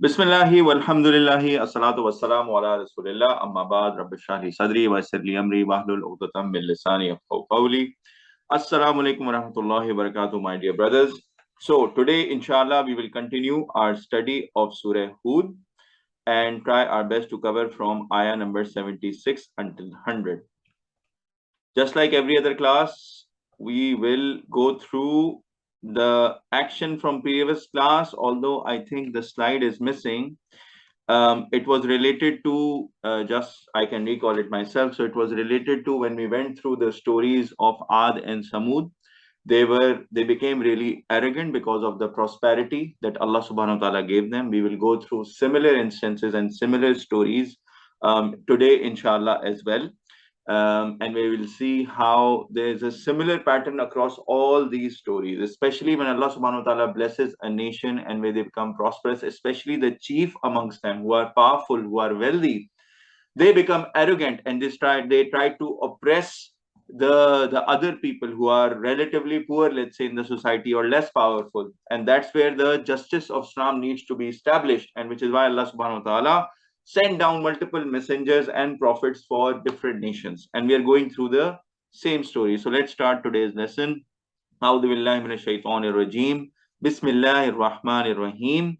Bismillahi walhamdulillahi assalatu wassalamu ala rasulillah amma ba'd rabbi shrah li sadri wa yassir li amri wahlul 'uqdatam min lisani yafqahu qawli. Assalamu alaikum wa rahmatullahi wa barakatuh, my dear brothers. So today inshallah we will continue our study of Surah Hud and try our best to cover from ayah number 76 until 100. Just like every other class, we will go through the action from previous class, although I think the slide is missing. It was related to just I can recall it myself. So it was related to when we went through the stories of Ad and Samud. They became really arrogant because of the prosperity that Allah subhanahu wa ta'ala gave them. We will go through similar instances and similar stories today, inshallah, as well. And we will see how there's a similar pattern across all these stories, especially when Allah subhanahu wa ta'ala blesses a nation and when they become prosperous, especially the chief amongst them who are powerful, who are wealthy, they become arrogant and they try to oppress the other people who are relatively poor, let's say, in the society or less powerful. And that's where the justice of Islam needs to be established, and which is why Allah subhanahu wa ta'ala sent down multiple messengers and prophets for different nations. And we are going through the same story. So let's start today's lesson. A'udhu billahi minash shaitanir rajim. Bismillahir rahmanir rahim.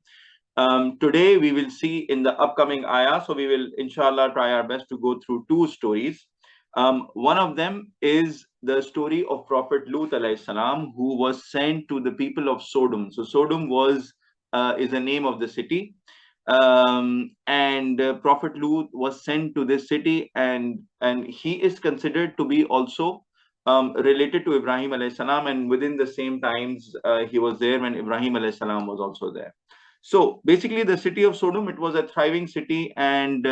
Today we will see in the upcoming ayah, so we will inshallah try our best to go through two stories. One of them is the story of Prophet Lut AS, who was sent to the people of Sodom. So Sodom is the name of the city, and Prophet Lut was sent to this city, and he is considered to be also related to Ibrahim AS, and within the same times he was there when Ibrahim AS was also there. So basically, the city of Sodom, it was a thriving city, and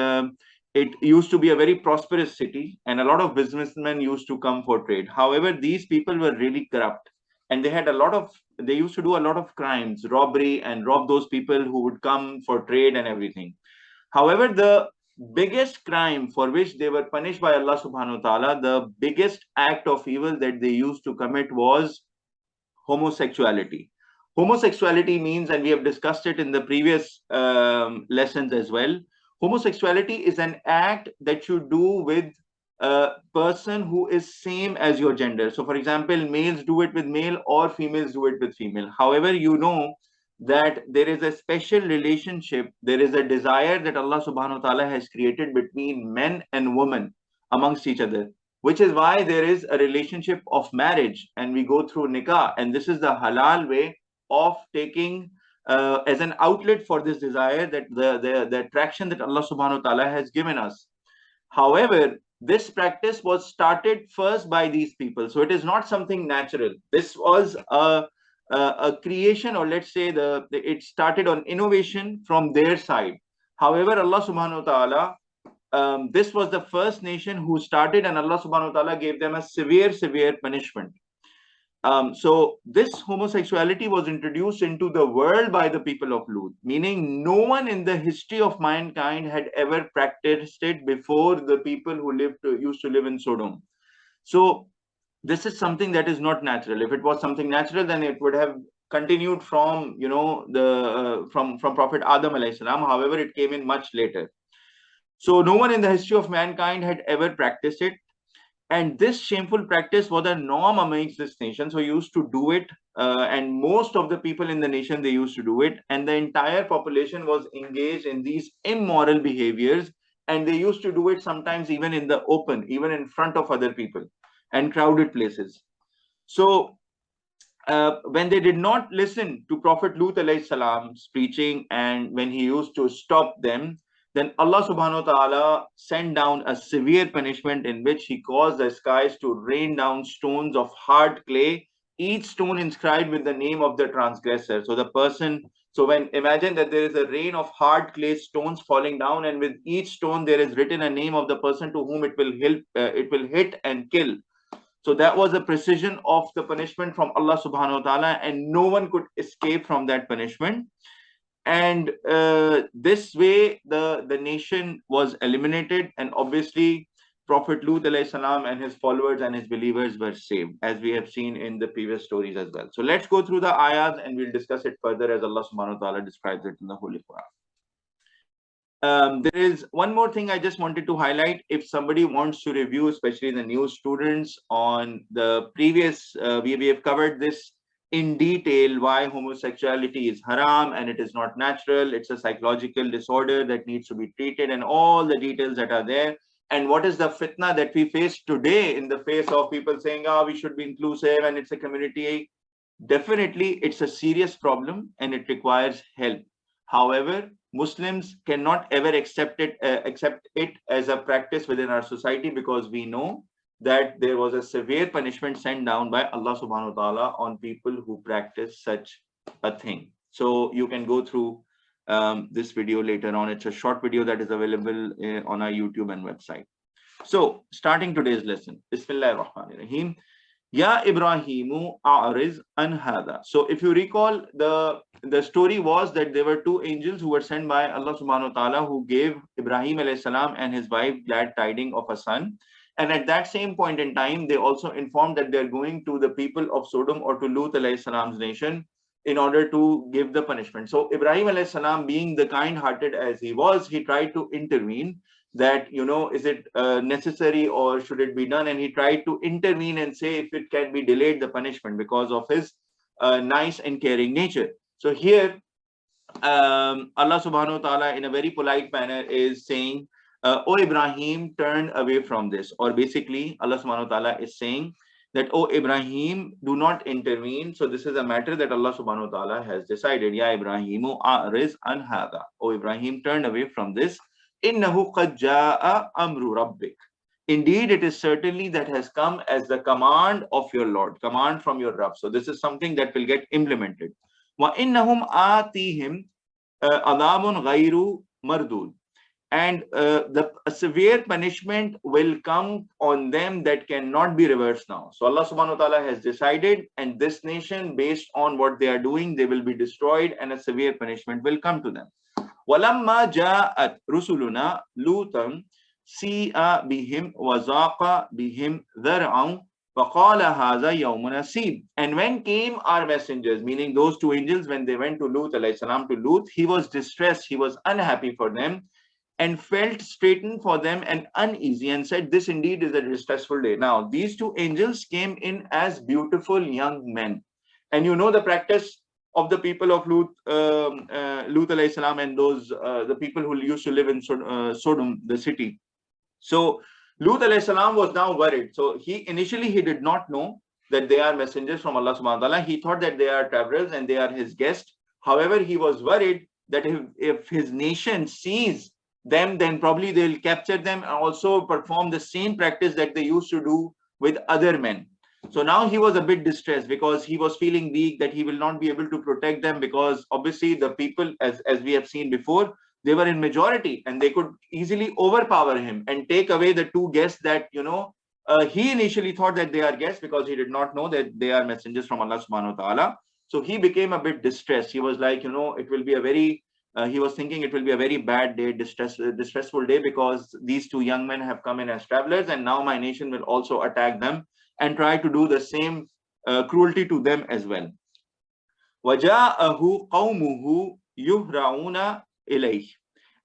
it used to be a very prosperous city, and a lot of businessmen used to come for trade. However, these people were really corrupt, and they used to do a lot of crimes, robbery, and rob those people who would come for trade and everything. However, the biggest crime for which they were punished by Allah subhanahu wa ta'ala, the biggest act of evil that they used to commit was homosexuality. Homosexuality means, and we have discussed it in the previous lessons as well, homosexuality is an act that you do with a person who is same as your gender. So for example, males do it with male or females do it with female. However, you know that there is a special relationship, there is a desire that Allah subhanahu wa ta'ala has created between men and women amongst each other, which is why there is a relationship of marriage and we go through nikah, and this is the halal way of taking as an outlet for this desire, that the attraction that Allah subhanahu wa ta'ala has given us. However, this practice was started first by these people, so it is not something natural. This was a creation, or let's say it started on innovation from their side. However, Allah subhanahu wa ta'ala, this was the first nation who started, and Allah subhanahu wa ta'ala gave them a severe punishment. So this homosexuality was introduced into the world by the people of Lut, meaning no one in the history of mankind had ever practiced it before the people who used to live in Sodom. So this is something that is not natural. If it was something natural, then it would have continued from from Prophet Adam alayhi salam. However, it came in much later. So no one in the history of mankind had ever practiced it. And this shameful practice was a norm amongst this nation. So used to do it, and most of the people in the nation, they used to do it. And the entire population was engaged in these immoral behaviors. And they used to do it sometimes even in the open, even in front of other people and crowded places. So when they did not listen to Prophet Lut alayhi salam's preaching, and when he used to stop them, then Allah subhanahu wa ta'ala sent down a severe punishment in which he caused the skies to rain down stones of hard clay, each stone inscribed with the name of the transgressor. So when imagine that there is a rain of hard clay stones falling down, and with each stone there is written a name of the person to whom it will hit and kill. So that was the precision of the punishment from Allah subhanahu wa ta'ala, and no one could escape from that punishment. And this way the nation was eliminated, and obviously Prophet Lut alayhi salam and his followers and his believers were saved, as we have seen in the previous stories as well. So let's go through the ayahs and we'll discuss it further as Allah subhanahu wa ta'ala describes it in the Holy Quran. There is one more thing I just wanted to highlight. If somebody wants to review, especially the new students, on the previous, we have covered this in detail, why homosexuality is haram and it is not natural. It's a psychological disorder that needs to be treated, and all the details that are there. And what is the fitna that we face today in the face of people saying, oh, we should be inclusive and it's a community. Definitely, it's a serious problem and it requires help. However, Muslims cannot ever accept it as a practice within our society, because we know that there was a severe punishment sent down by Allah subhanahu wa ta'ala on people who practice such a thing. So you can go through this video later on. It's a short video that is available on our YouTube and website. So starting today's lesson, Bismillahir Rahmanir Rahim. Ya Ibrahimu a'riz an hada. So if you recall, the story was that there were two angels who were sent by Allah subhanahu wa ta'ala, who gave Ibrahim alayhi salam and his wife glad tidings of a son. And at that same point in time, they also informed that they're going to the people of Sodom, or to Lut alayhi salam's nation, in order to give the punishment. So Ibrahim alayhi salam, being the kind-hearted as he was, he tried to intervene, that, is it necessary or should it be done? And he tried to intervene and say if it can be delayed, the punishment, because of his nice and caring nature. So here Allah subhanahu wa ta'ala, in a very polite manner, is saying, O Ibrahim, turn away from this. Or basically Allah subhanahu wa ta'ala is saying that, O Ibrahim, do not intervene. So this is a matter that Allah subhanahu wa ta'ala has decided. Ya Ibrahimu a'riz an hada. O Ibrahim, turn away from this. Innahu qad jaa amru rabbik. Indeed, it is certainly that has come as the command of your Lord, command from your Rabb. So this is something that will get implemented. Wa innahum atihim adabun ghayru mardud. And a severe punishment will come on them that cannot be reversed now. So Allah subhanahu wa ta'ala has decided, and this nation, based on what they are doing, they will be destroyed and a severe punishment will come to them. وَلَمَّا جَاءَتْ رُسُلُنَا لُوطًا سِيءَ بِهِمْ وَزَاقَ بِهِمْ ذَرْعًا وَقَالَ هَذَا يَوْمٌ أَسِيبٌ. And when came our messengers, meaning those two angels, when they went to Lut alayhi salam, to Lut, he was distressed, he was unhappy for them, and felt straitened for them and uneasy, and said, this indeed is a distressful day. Now, these two angels came in as beautiful young men. And you know the practice of the people of Lut alayhi salam, and those the people who used to live in Sodom, the city. So Lut alayhi salam was now worried. So initially he did not know that they are messengers from Allah subhanahu wa ta'ala. He thought that they are travelers and they are his guests. However, he was worried that if his nation sees them, then probably they'll capture them and also perform the same practice that they used to do with other men. So now he was a bit distressed, because he was feeling weak, that he will not be able to protect them, because obviously the people, as we have seen before, they were in majority and they could easily overpower him and take away the two guests that, he initially thought that they are guests, because he did not know that they are messengers from Allah subhanahu wa ta'ala. So he became a bit distressed. He was like, it will be a very, he was thinking it will be a very bad day, distressful day, because these two young men have come in as travelers, and now my nation will also attack them and try to do the same cruelty to them as well. وَجَاءَهُ قَوْمُهُ يُهْرَعُونَ إِلَيْهِ.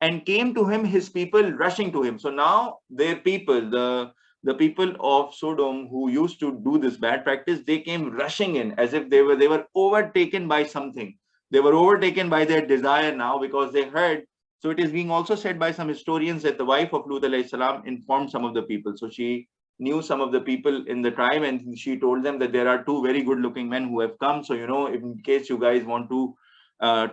And came to him his people rushing to him. So now their people, the people of Sodom who used to do this bad practice, they came rushing in as if they were overtaken by something. They were overtaken by their desire now, because they heard. So it is being also said by some historians that the wife of Lut alayhi salam informed some of the people. So she knew some of the people in the tribe, and she told them that there are two very good looking men who have come. So, in case you guys want to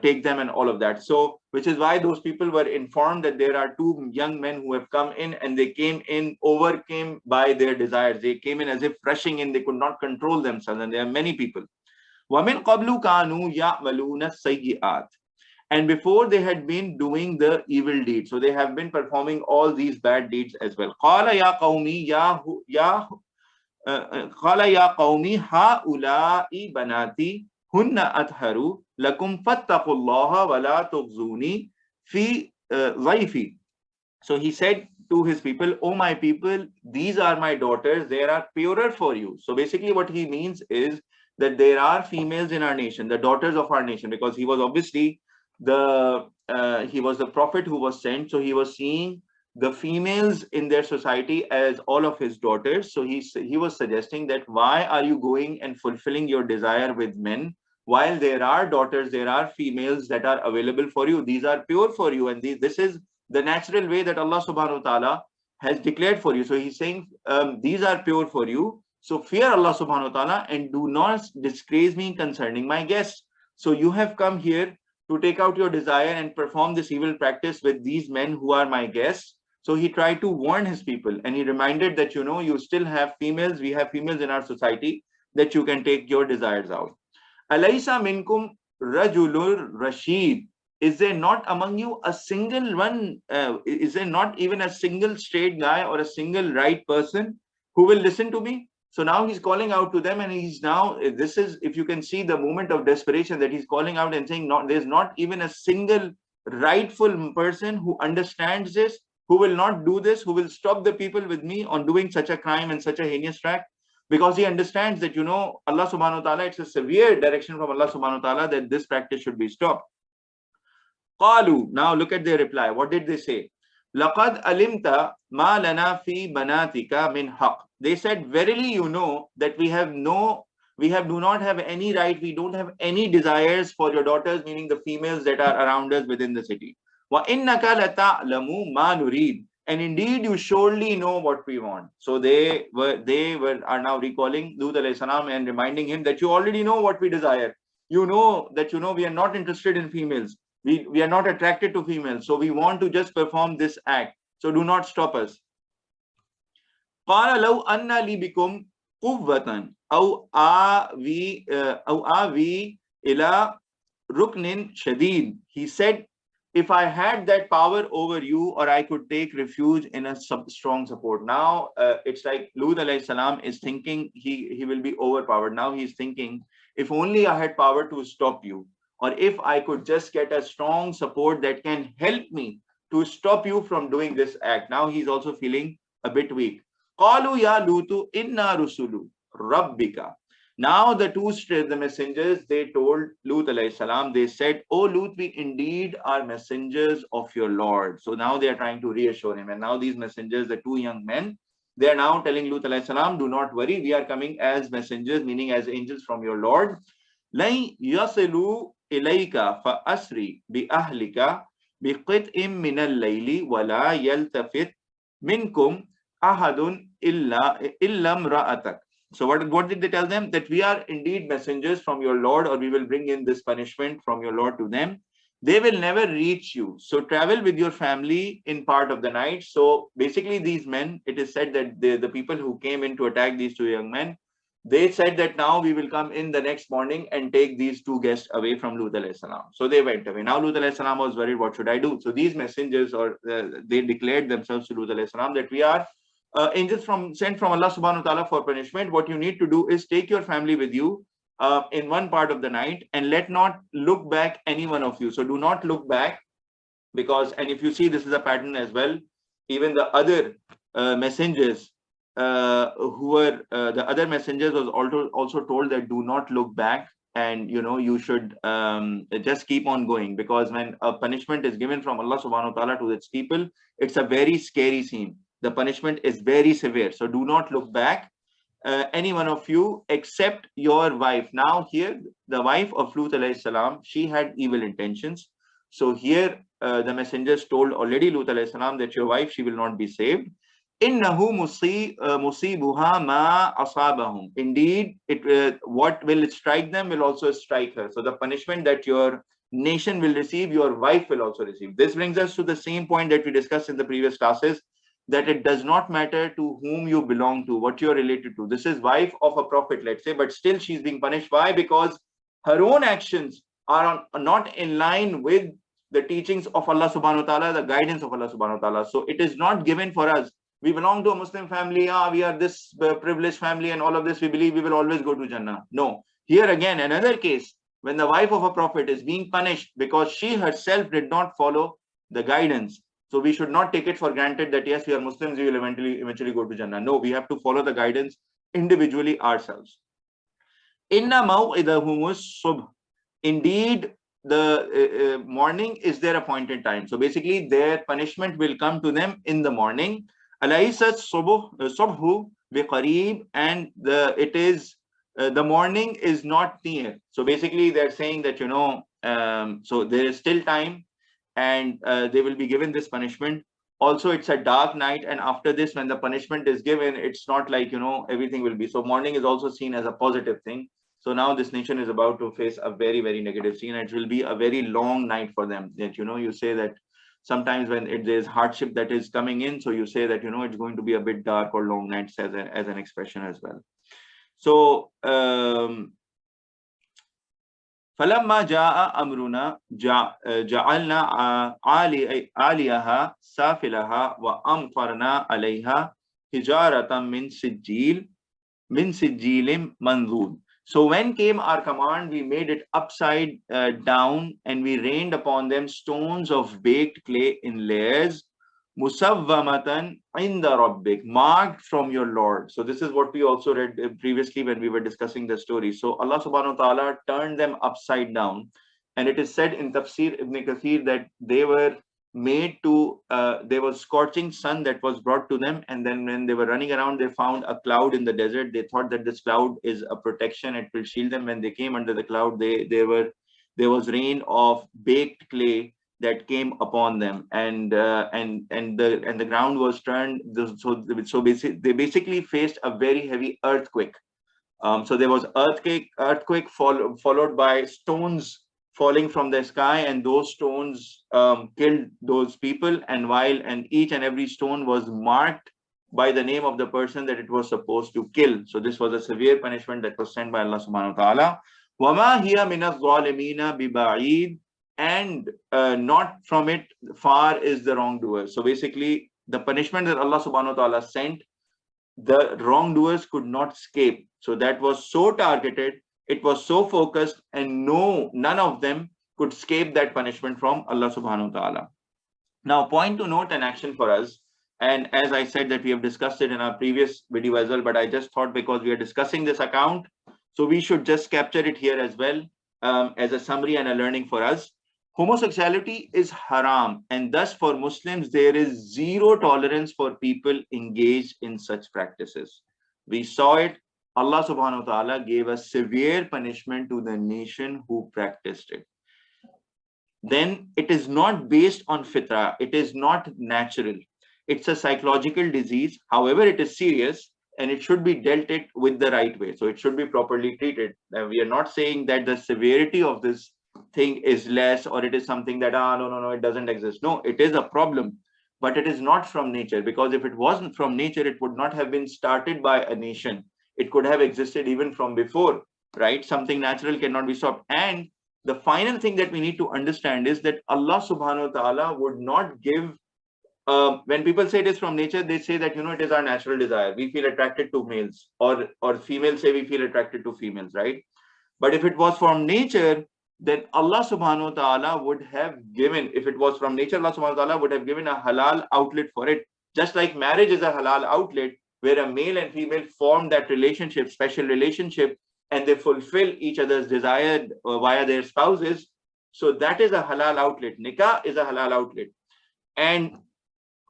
take them and all of that. So, which is why those people were informed that there are two young men who have come in, and they came in, overcame by their desires. They came in as if rushing in, they could not control themselves, and there are many people. وَمِنْ قَبْلُ كَانُوا يَعْمَلُونَ السَّيِّئَاتِ. And before, they had been doing the evil deeds. So they have been performing all these bad deeds as well. قَالَ يَا قَوْمِي قَالَ يَا قَوْمِي هَؤُلَاءِ بَنَاتِي هُنَّ أَطْهَرُ لَكُمْ فَاتَّقُوا اللَّهَ وَلَا تُخْزُونِي فِي ضَيْفِي. So he said to his people, oh my people, these are my daughters, they are purer for you. So basically what he means is that there are females in our nation, the daughters of our nation, because he was obviously the he was the prophet who was sent, so he was seeing the females in their society as all of his daughters. So he was suggesting that why are you going and fulfilling your desire with men while there are daughters, there are females that are available for you. These are pure for you, and this is the natural way that Allah subhanahu wa ta'ala has declared for you. So he's saying these are pure for you. So fear Allah subhanahu wa ta'ala and do not disgrace me concerning my guests. So you have come here to take out your desire and perform this evil practice with these men who are my guests. So he tried to warn his people, and he reminded that, you still have females, we have females in our society, that you can take your desires out. Alaysa minkum rajulur rashid. Is there not among you a single one, is there not even a single straight guy or a single right person who will listen to me? So now he's calling out to them, and he's now, this is, if you can see the moment of desperation that he's calling out and saying, there's not even a single rightful person who understands this, who will not do this, who will stop the people with me on doing such a crime and such a heinous act, because he understands that, Allah subhanahu wa ta'ala, it's a severe direction from Allah subhanahu wa ta'ala that this practice should be stopped. Qalu, now look at their reply. What did they say? Laqad alimta ma lana fi banatika min haqq. They said, verily you know that we do not have any right, we don't have any desires for your daughters, meaning the females that are around us within the city. Wa innaka lata'lamu ma nurid. And indeed you surely know what we want. So they are now recalling Lut alayhi salam and reminding him that you already know what we desire. You know that we are not interested in females. We are not attracted to females. So we want to just perform this act. So do not stop us. قال لو أن لي بكم قوة أو آوي إلى ركن شديد. He said, if I had that power over you, or I could take refuge in a strong support. Now it's like Lut alayhi salam is thinking he will be overpowered. Now he's thinking, if only I had power to stop you, or if I could just get a strong support that can help me to stop you from doing this act. Now he's also feeling a bit weak. Qalu ya Lutu inna rusulu rabbika. Now the messengers, they told Lut alayhi salam, they said, oh Lut, we indeed are messengers of your Lord. So now they are trying to reassure him. And now these messengers, the two young men, they are now telling Lut alayhi salam, do not worry, we are coming as messengers, meaning as angels from your Lord. لَن يَصِلُوا إِلَيْكَ فَأَسْرِ بِأَهْلِكَ بِقِطْءٍ مِّنَ اللَّيْلِ وَلَا يَلْتَفِتْ مِنْكُمْ أَحَدٌ إِلَّا امْرَأَتَكَ. So what did they tell them? That we are indeed messengers from your Lord, or we will bring in this punishment from your Lord to them. They will never reach you. So travel with your family in part of the night. So basically these men, it is said that the people who came in to attack these two young men, they said that now we will come in the next morning and take these two guests away from Lut alayhi salam. So they went away. Now Lut alayhi salam was worried, what should I do? So these messengers, they declared themselves to Lut alayhi salam that we are angels sent from Allah subhanahu wa ta'ala for punishment. What you need to do is take your family with you in one part of the night, and let not look back any one of you. So do not look back, because, and if you see, this is a pattern as well. Even the other messengers the other messengers was also told that do not look back, and you should just keep on going, because when a punishment is given from Allah subhanahu wa ta'ala to its people, it's a very scary scene. The punishment is very severe. So do not look back, any one of you, except your wife. Now here, the wife of Lut alayhi salam, she had evil intentions. So here the messengers told already Lut alayhi salam that your wife, she will not be saved. Innahu musibuha ma asabahum. Indeed, what will strike them will also strike her. So the punishment that your nation will receive, your wife will also receive. This brings us to the same point that we discussed in the previous classes, that it does not matter to whom you belong to, what you're related to. This is wife of a prophet, let's say, but still she's being punished. Why? Because her own actions are not in line with the teachings of Allah subhanahu wa ta'ala, the guidance of Allah subhanahu wa ta'ala. So it is not given for us. We belong to a Muslim family, we are this privileged family and all of this, we believe we will always go to Jannah. No. Here again, another case, when the wife of a prophet is being punished because she herself did not follow the guidance. So we should not take it for granted that yes, we are Muslims, we will eventually go to Jannah. No, we have to follow the guidance individually ourselves. Inna maw'idahumus subh. Indeed, the morning is their appointed time. So basically, their punishment will come to them in the morning. Alaysat subhu biqareeb, and the morning is not near. So basically, they're saying that so there is still time, and they will be given this punishment. Also, it's a dark night, and after this, when the punishment is given, it's not like everything will be. So morning is also seen as a positive thing. So now this nation is about to face a very, very negative scene. It will be a very long night for them. That you say that sometimes when there's hardship that is coming in, so you say that it's going to be a bit dark or long nights as an expression as well. So فلما جاء أمرنا جعلنا عاليها سافلها وأمطرنا عليها حجارة من سجيل منضود. So when came our command, we made it upside down, and we rained upon them stones of baked clay in layers, musawwamatan inda rabbik, marked from your Lord. So this is what we also read previously when we were discussing the story. So Allah subhanahu wa ta'ala turned them upside down, and it is said in Tafsir Ibn Kathir that they were made to there was scorching sun that was brought to them, and then when they were running around, they found a cloud in the desert. They thought that this cloud is a protection, it will shield them. When they came under the cloud, there was rain of baked clay that came upon them, and the ground was turned. So they basically faced a very heavy earthquake. So there was earthquake followed by stones falling from the sky, and those stones killed those people. And each and every stone was marked by the name of the person that it was supposed to kill. So this was a severe punishment that was sent by Allah subhanahu wa ta'ala. وَمَا هِيَ مِنَ الظَّالِمِينَ بِبَعِيدٍ, and not from it far is the wrongdoer. So basically, the punishment that Allah subhanahu wa ta'ala sent, the wrongdoers could not escape. So that was so targeted, it was so focused, and none of them could escape that punishment from Allah subhanahu wa ta'ala. Now, point to note and action for us, and as I said that we have discussed it in our previous video as well, but I just thought because we are discussing this account, so we should just capture it here as well, as a summary and a learning for us. Homosexuality is haram, and thus for Muslims there is zero tolerance for people engaged in such practices. We saw it. Allah subhanahu wa ta'ala gave a severe punishment to the nation who practiced it. Then it is not based on fitrah. It is not natural. It's a psychological disease. However, it is serious, and it should be dealt with the right way. So it should be properly treated. We are not saying that the severity of this thing is less, or it is something that no, it doesn't exist. No, it is a problem, but it is not from nature, because if it wasn't from nature, it would not have been started by a nation. It could have existed even from before, right? Something natural cannot be stopped. And the final thing that we need to understand is that Allah subhanahu wa ta'ala would not give, when people say it is from nature, they say that it is our natural desire, we feel attracted to males, or females say we feel attracted to females, right? But if it was from nature, then Allah subhanahu wa ta'ala would have given, if it was from nature, Allah subhanahu wa ta'ala would have given a halal outlet for it. Just like marriage is a halal outlet, where a male and female form that relationship, special relationship, and they fulfill each other's desire via their spouses. So that is a halal outlet. Nikah is a halal outlet. And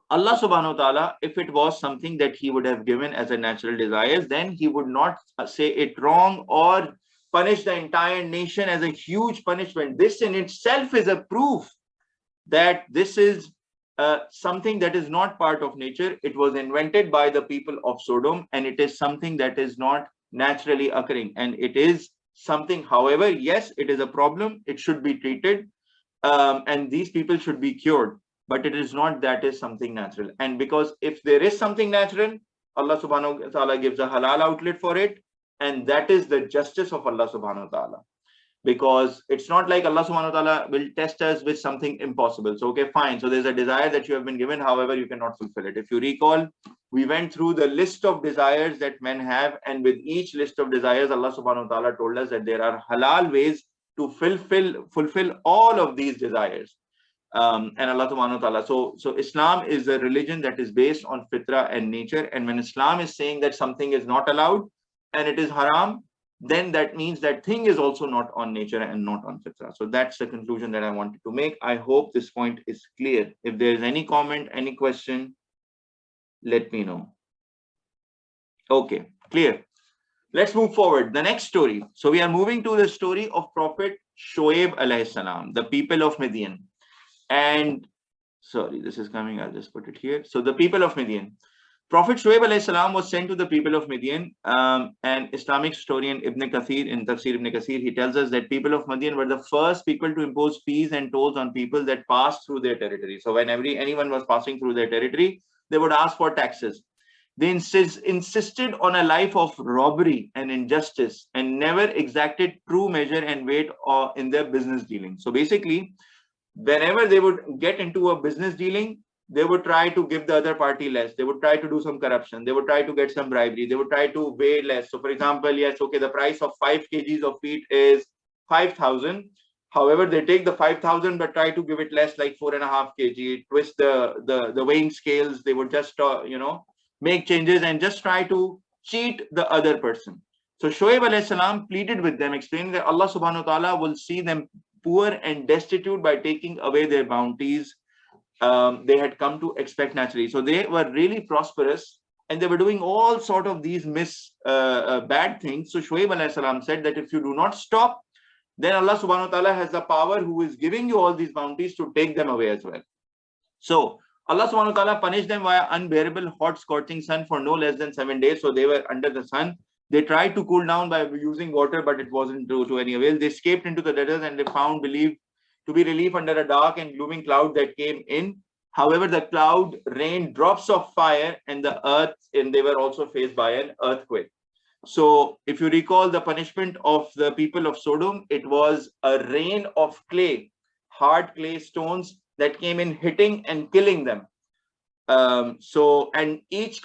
Allah subhanahu wa ta'ala, if it was something that he would have given as a natural desire, then he would not say it wrong or punish the entire nation as a huge punishment. This in itself is a proof that this is something that is not part of nature. It was invented by the people of Sodom, and it is something that is not naturally occurring. And it is something, however, yes, it is a problem. It should be treated, and these people should be cured. But it is not that is something natural. And because if there is something natural, Allah subhanahu wa ta'ala gives a halal outlet for it. And that is the justice of Allah subhanahu wa ta'ala. Because it's not like Allah subhanahu wa ta'ala will test us with something impossible. So, okay, fine. So there's a desire that you have been given. However, you cannot fulfill it. If you recall, we went through the list of desires that men have. And with each list of desires, Allah subhanahu wa ta'ala told us that there are halal ways to fulfill all of these desires. And Allah subhanahu wa ta'ala. So Islam is a religion that is based on fitrah and nature. And when Islam is saying that something is not allowed and it is haram, then that means that thing is also not on nature and not on fitrah. So that's the conclusion that I wanted to make. I hope this point is clear. If there is any comment, any question, let me know. Okay, clear. Let's move forward. The next story. So we are moving to the story of Prophet Shoaib alayhi salam, the people of Midian. And sorry, this is coming. I'll just put it here. So the people of Midian. Prophet Shoaib alayhi salam was sent to the people of Midian. And Islamic historian Ibn Kathir, in Tafsir Ibn Kathir, he tells us that people of Midian were the first people to impose fees and tolls on people that passed through their territory. So when anyone was passing through their territory, they would ask for taxes. They insisted on a life of robbery and injustice and never exacted true measure and weight in their business dealing. So basically, whenever they would get into a business dealing, they would try to give the other party less. They would try to do some corruption. They would try to get some bribery. They would try to weigh less. So for example, yes, okay, the price of 5 kgs of wheat is 5,000. However, they take the 5,000 but try to give it less, like 4.5 kg, twist the weighing scales. They would just, make changes and just try to cheat the other person. So Shoaib alayhi salam pleaded with them, explaining that Allah subhanahu wa ta'ala will see them poor and destitute by taking away their bounties they had come to expect naturally. So they were really prosperous and they were doing all sort of these bad things. So Shoaib alayhi salam said that if you do not stop, then Allah subhanahu wa ta'ala has the power who is giving you all these bounties to take them away as well. So Allah subhanahu wa ta'ala punished them via unbearable hot scorching sun for no less than 7 days. So they were under the sun. They tried to cool down by using water, but it wasn't to any avail. They escaped into the desert and they found believed to be relief under a dark and glooming cloud that came in. However, the cloud rained drops of fire and the earth, and they were also faced by an earthquake. So if you recall the punishment of the people of Sodom, it was a rain of clay, hard clay stones that came in hitting and killing them. And each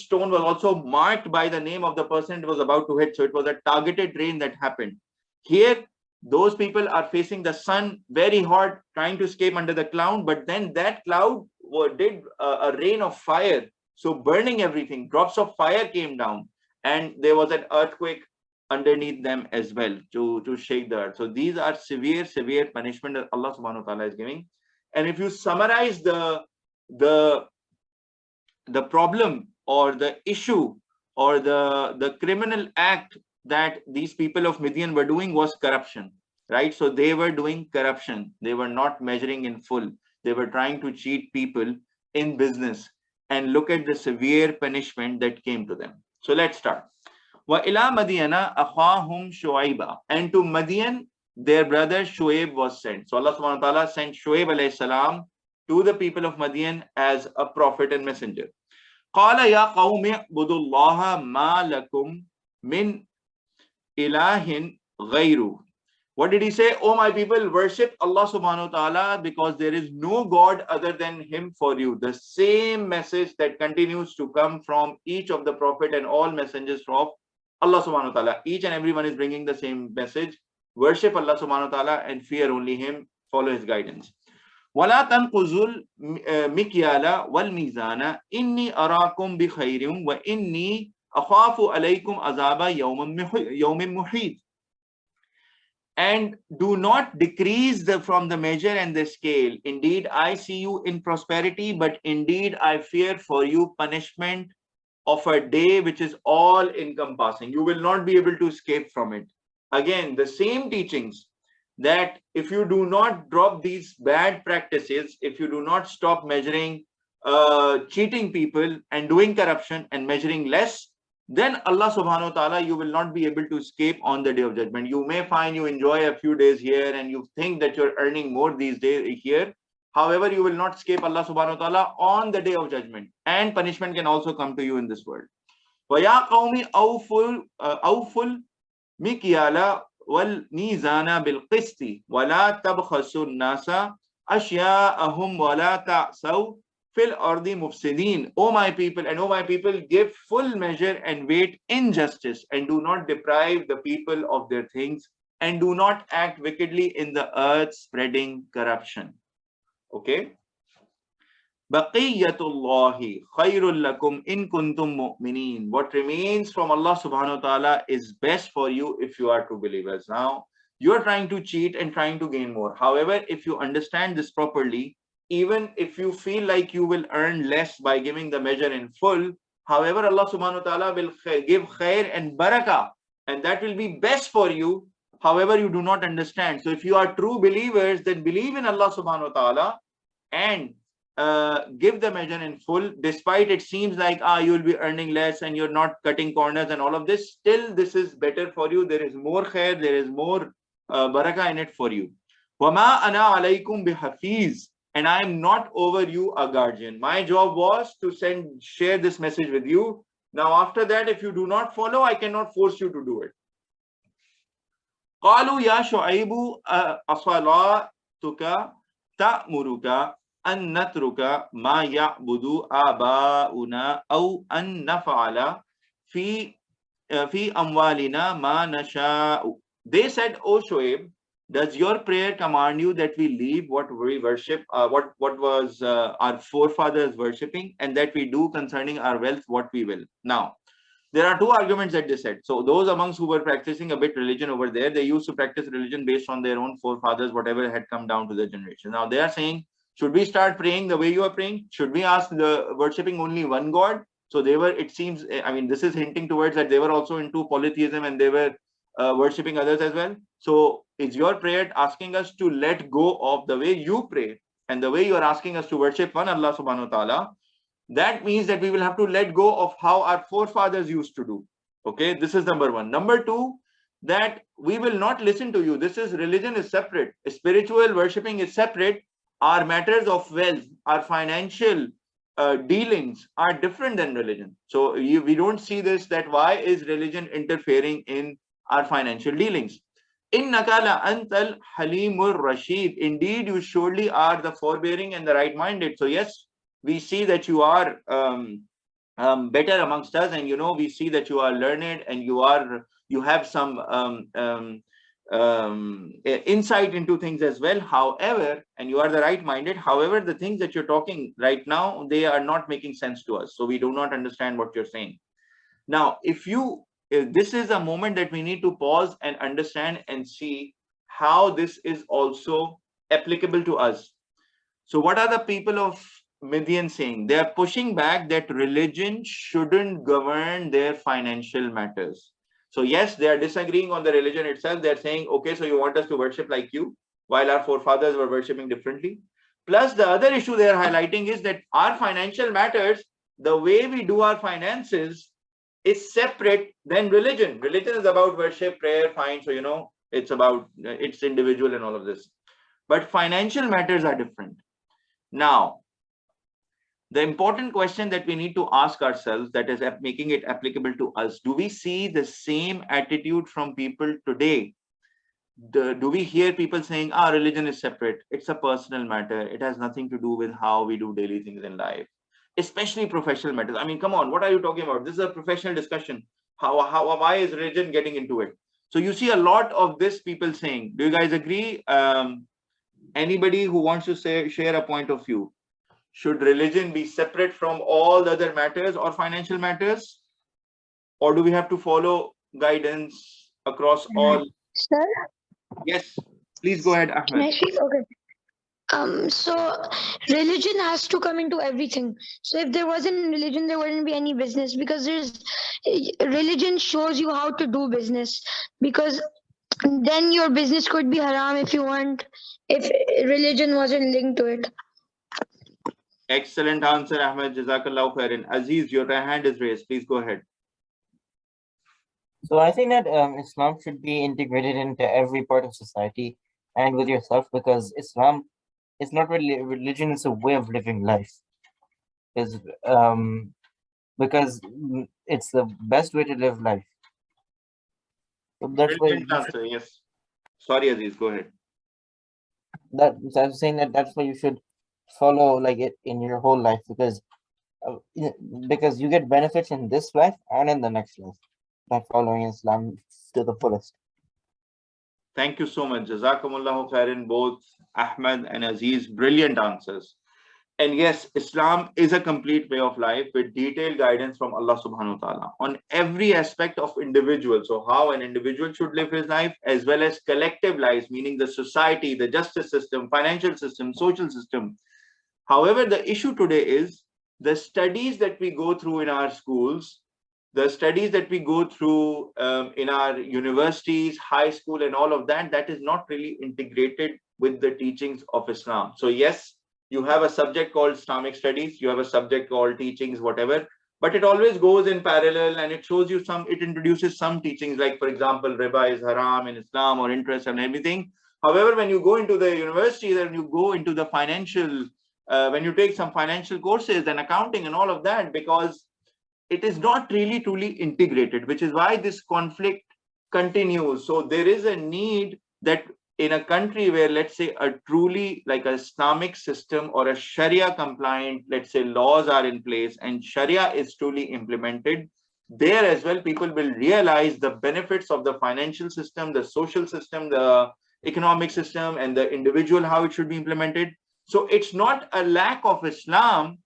stone was also marked by the name of the person it was about to hit. So it was a targeted rain that happened. Here, those people are facing the sun very hard, trying to escape under the cloud, but then that cloud did a rain of fire, so burning everything. Drops of fire came down, and there was an earthquake underneath them as well to shake the earth. So these are severe punishment that Allah subhanahu wa ta'ala is giving. And if you summarize the problem or the issue or the criminal act that these people of Midian were doing was corruption, right? So they were doing corruption. They were not measuring in full. They were trying to cheat people in business. And look at the severe punishment that came to them. So let's start. وَإِلَى مَدِيَنَ أَخَاهُمْ شُعَيْبًا. And to Midian, their brother Shoaib was sent. So Allah subhanahu wa ta'ala sent Shoaib alayhi salam to the people of Midian as a prophet and messenger. قَالَ يَا قَوْمِ اعْبُدُوا اللَّهَ مَا لَكُمْ مِنْ إِلَهٍ غَيْرُهُ. What did he say? Oh my people, worship Allah subhanahu wa ta'ala, because there is no God other than him for you. The same message that continues to come from each of the prophet and all messengers of Allah subhanahu wa ta'ala. Each and everyone is bringing the same message. Worship Allah subhanahu wa ta'ala and fear only him. Follow his guidance. وَلَا تَنْقُزُوا الْمِكْيَالَ وَالْمِيزَانَ إِنِّي أَرَاكُمْ بِخَيْرٍ وَإِنِّي أَخَافُ عَلَيْكُمْ عَذَابَ يَوْمٍ مُحِيطٍ. And do not decrease from the measure and the scale. Indeed, I see you in prosperity, but indeed I fear for you punishment of a day which is all encompassing. You will not be able to escape from it. Again, the same teachings that if you do not drop these bad practices, if you do not stop measuring, cheating people and doing corruption and measuring less, then Allah subhanahu wa ta'ala, you will not be able to escape on the day of judgment. You may find you enjoy a few days here and you think that you're earning more these days here. However, you will not escape Allah subhanahu wa ta'ala on the day of judgment, and punishment can also come to you in this world. وَيَا قَوْمِ أَوْفُوا الْمِكْيَالَ وَالْمِيزَانَ بِالْقِسْطِ وَلَا تَبْخَسُوا النَّاسَ أَشْيَاءَهُمْ وَلَا تَعْثَوْا فِي الْأَرْضِ مُفْسِدِينَ. O my people, and O my people, give full measure and weight in justice, and do not deprive the people of their things, and do not act wickedly in the earth, spreading corruption. Okay. Baqiyatullahi khayrul lakum in kuntum mu'mineen. What remains from Allah subhanahu wa ta'ala is best for you if you are true believers. Now, you are trying to cheat and trying to gain more. However, if you understand this properly, even if you feel like you will earn less by giving the measure in full, however, Allah subhanahu wa ta'ala will give khair and barakah, and that will be best for you. However, you do not understand. So if you are true believers, then believe in Allah subhanahu wa ta'ala and give the measure in full, despite it seems like you will be earning less and you're not cutting corners and all of this. Still, this is better for you. There is more khair, there is more barakah in it for you. وَمَا أَنَا عَلَيْكُمْ بِحَفِيظ. And I am not over you a guardian. My job was to share this message with you. Now after that, if you do not follow, I cannot force you to do it. قالوا يا شعيب أصلاتك تأمرك أن نترك ما يعبد آباؤنا أو أن نفعل في أموالنا ما نشاء. They said, O Shoaib, does your prayer command you that we leave what we worship, what was our forefathers worshipping, and that we do concerning our wealth what we will? Now, there are two arguments that they said. So those amongst who were practicing a bit religion over there, they used to practice religion based on their own forefathers, whatever had come down to the generation. Now they are saying, should we start praying the way you are praying? Should we ask the worshipping only one God? So they were, it seems, I mean, this is hinting towards that they were also into polytheism and they were worshipping others as well. So is your prayer asking us to let go of the way you pray and the way you are asking us to worship one Allah subhanahu wa ta'ala? That means that we will have to let go of how our forefathers used to do. Okay, this is number one. Number two, that we will not listen to you. This is, religion is separate. Spiritual worshipping is separate. Our matters of wealth, our financial dealings are different than religion. So we don't see this, that why is religion interfering in our financial dealings? Innaka la antal halimur rashid. Indeed, you surely are the forbearing and the right-minded. So yes, we see that you are better amongst us, and we see that you are learned and you have some insight into things as well. However, and you are the right-minded. However, the things that you're talking right now, they are not making sense to us. So we do not understand what you're saying. Now, if this is a moment that we need to pause and understand and see how this is also applicable to us. So what are the people of Midian saying? They are pushing back that religion shouldn't govern their financial matters. So yes, they are disagreeing on the religion itself. They're saying, okay, so you want us to worship like you, while our forefathers were worshipping differently. Plus, the other issue they are highlighting is that our financial matters, the way we do our finances, is separate than religion. Religion is about worship, prayer, fine. So, it's about, it's individual and all of this. But financial matters are different. Now, the important question that we need to ask ourselves, that is making it applicable to us, do we see the same attitude from people today? Do we hear people saying, religion is separate, it's a personal matter, it has nothing to do with how we do daily things in life, especially professional matters? I mean, come on, what are you talking about? This is a professional discussion. Why is religion getting into it? So you see a lot of this people saying. Do you guys agree? Anybody who wants to share a point of view? Should religion be separate from all the other matters or financial matters? Or do we have to follow guidance across all? Sir? Yes, please go ahead, Can I Ahmed. speak? Okay. So religion has to come into everything. So if there wasn't religion, there wouldn't be any business, because religion shows you how to do business, because then your business could be haram if you want, if religion wasn't linked to it. Excellent answer, Ahmed. Jazakallah khairan. Aziz, your hand is raised. Please go ahead. So I think that Islam should be integrated into every part of society and with yourself, because Islam is not really a religion; it's a way of living life. Is because it's the best way to live life. So that's why Brilliant answer. Yes. Sorry, Aziz. Go ahead. so I'm saying that's why you should follow like it in your whole life, because you get benefits in this life and in the next life by following Islam to the fullest. Thank you so much. Jazakumullahu khairan, both Ahmed and Aziz. Brilliant answers. And yes, Islam is a complete way of life with detailed guidance from Allah subhanahu wa ta'ala on every aspect of individual. So how an individual should live his life, as well as collective lives, meaning the society, the justice system, financial system, social system. However, the issue today is the studies that we go through in our schools, the studies that we go through in our universities, high school, and all of that, that is not really integrated with the teachings of Islam. So yes, you have a subject called Islamic studies, you have a subject called teachings, whatever, but it always goes in parallel, and it shows you some, it introduces some teachings, like for example, riba is haram in Islam, or interest and everything. However, when you go into the universities and you go into the financial, when you take some financial courses and accounting and all of that, because it is not really truly integrated, which is why this conflict continues. So there is a need that in a country where, let's say, a truly like a Islamic system or a Sharia compliant, let's say, laws are in place and Sharia is truly implemented, there as well people will realize the benefits of the financial system, the social system, the economic system, and the individual, how it should be implemented. So it's not a lack of Islam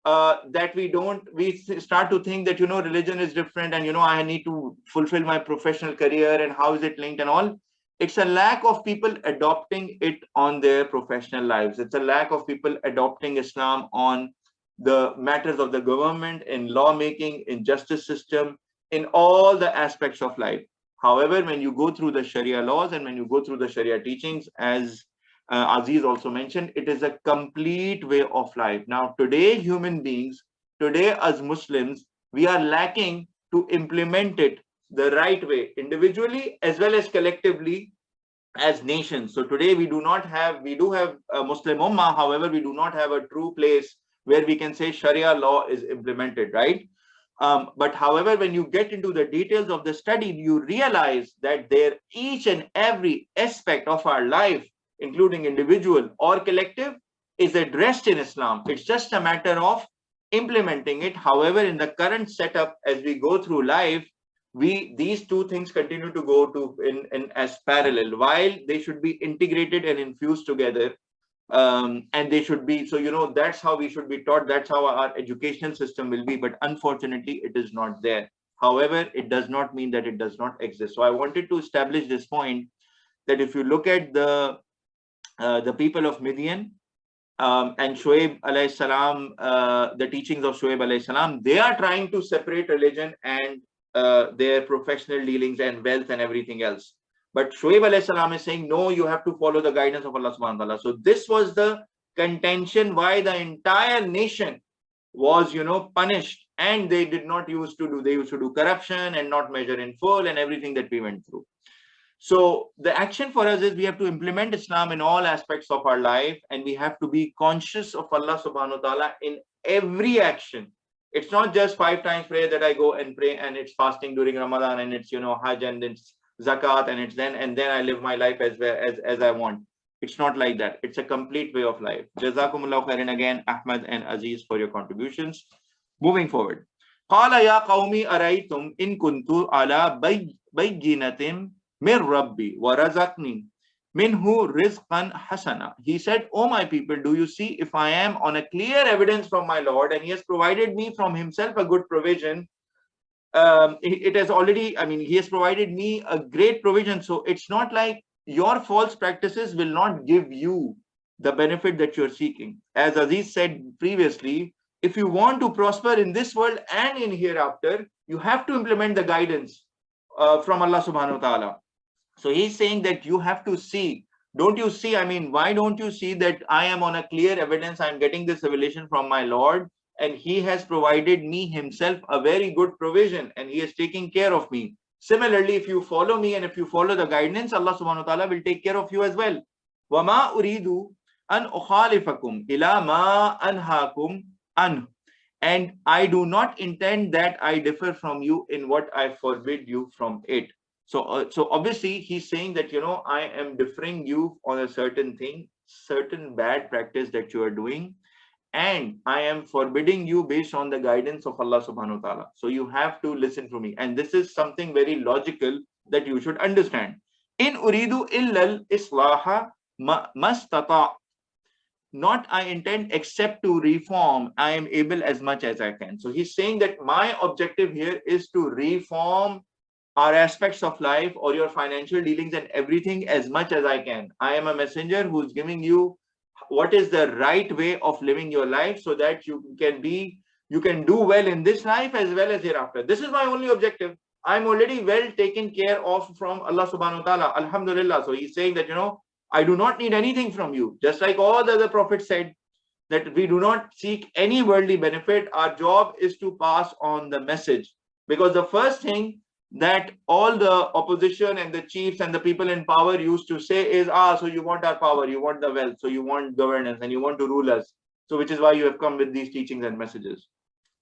that we start to think that, religion is different, and, I need to fulfill my professional career, and how is it linked and all. It's a lack of people adopting it on their professional lives. It's a lack of people adopting Islam on the matters of the government, in lawmaking, in justice system, in all the aspects of life. However, when you go through the Sharia laws and when you go through the Sharia teachings, as Aziz also mentioned, it is a complete way of life. Now, today, human beings, today as Muslims, we are lacking to implement it the right way, individually as well as collectively as nations. So today we do have a Muslim Ummah, however, we do not have a true place where we can say Sharia law is implemented, right? But however, when you get into the details of the study, you realize that there each and every aspect of our life, including individual or collective, is addressed in Islam. It's just a matter of implementing it. However, in the current setup, as we go through life, these two things continue to go to in as parallel, while they should be integrated and infused together. And they should be, so that's how we should be taught, that's how our educational system will be, but unfortunately it is not there. However, it does not mean that it does not exist. So I wanted to establish this point, that if you look at the people of Midian, and Shoaib alayhi salam, the teachings of Shoaib alayhi salam, they are trying to separate religion and their professional dealings and wealth and everything else. But Shoaib alayhi salam is saying, no, you have to follow the guidance of Allah subhanahu wa ta'ala. So this was the contention why the entire nation was, punished, and they used to do corruption and not measure in full and everything that we went through. So the action for us is we have to implement Islam in all aspects of our life, and we have to be conscious of Allah subhanahu wa ta'ala in every action. It's not just 5 times prayer that I go and pray, and it's fasting during Ramadan, and it's, Hajj, and it's zakat, and it's then I live my life as I want. It's not like that. It's a complete way of life. Jazakumullahu khairan again, Ahmed and Aziz, for your contributions. Moving forward. قال يا قوم أرأيتم إن كنت على بينة من ربي ورزقني minhu rizqan hasana. He said, "O my people, do you see if I am on a clear evidence from my Lord, and He has provided me from Himself a good provision? It has already, He has provided me a great provision. So it's not like your false practices will not give you the benefit that you're seeking. As Aziz said previously, if you want to prosper in this world and in hereafter, you have to implement the guidance from Allah subhanahu wa ta'ala." So he's saying that you have to see. Don't you see? Why don't you see that I am on a clear evidence? I'm getting this revelation from my Lord, and He has provided me Himself a very good provision, and He is taking care of me. Similarly, if you follow me and if you follow the guidance, Allah subhanahu wa ta'ala will take care of you as well. وَمَا أُرِيدُ أَنْ أُخَالِفَكُمْ إِلَى مَا أَنْهَاكُمْ عَنْهُ. And I do not intend that I differ from you in what I forbid you from it. So obviously he's saying that, I am differing you on a certain thing, certain bad practice that you are doing, and I am forbidding you based on the guidance of Allah subhanahu wa ta'ala. So you have to listen to me. And this is something very logical that you should understand. In uridu illal islaha mastata. not I intend except to reform. I am able as much as I can. So he's saying that my objective here is to reform our aspects of life or your financial dealings and everything as much as I can. I am a messenger who's giving you what is the right way of living your life so that you can do well in this life as well as hereafter. This is my only objective. I'm already well taken care of from Allah subhanahu wa ta'ala. Alhamdulillah. So he's saying that, I do not need anything from you. Just like all the other prophets said, that we do not seek any worldly benefit. Our job is to pass on the message. Because the first thing that all the opposition and the chiefs and the people in power used to say is, so you want our power, you want the wealth, so you want governance and you want to rule us. So which is why you have come with these teachings and messages.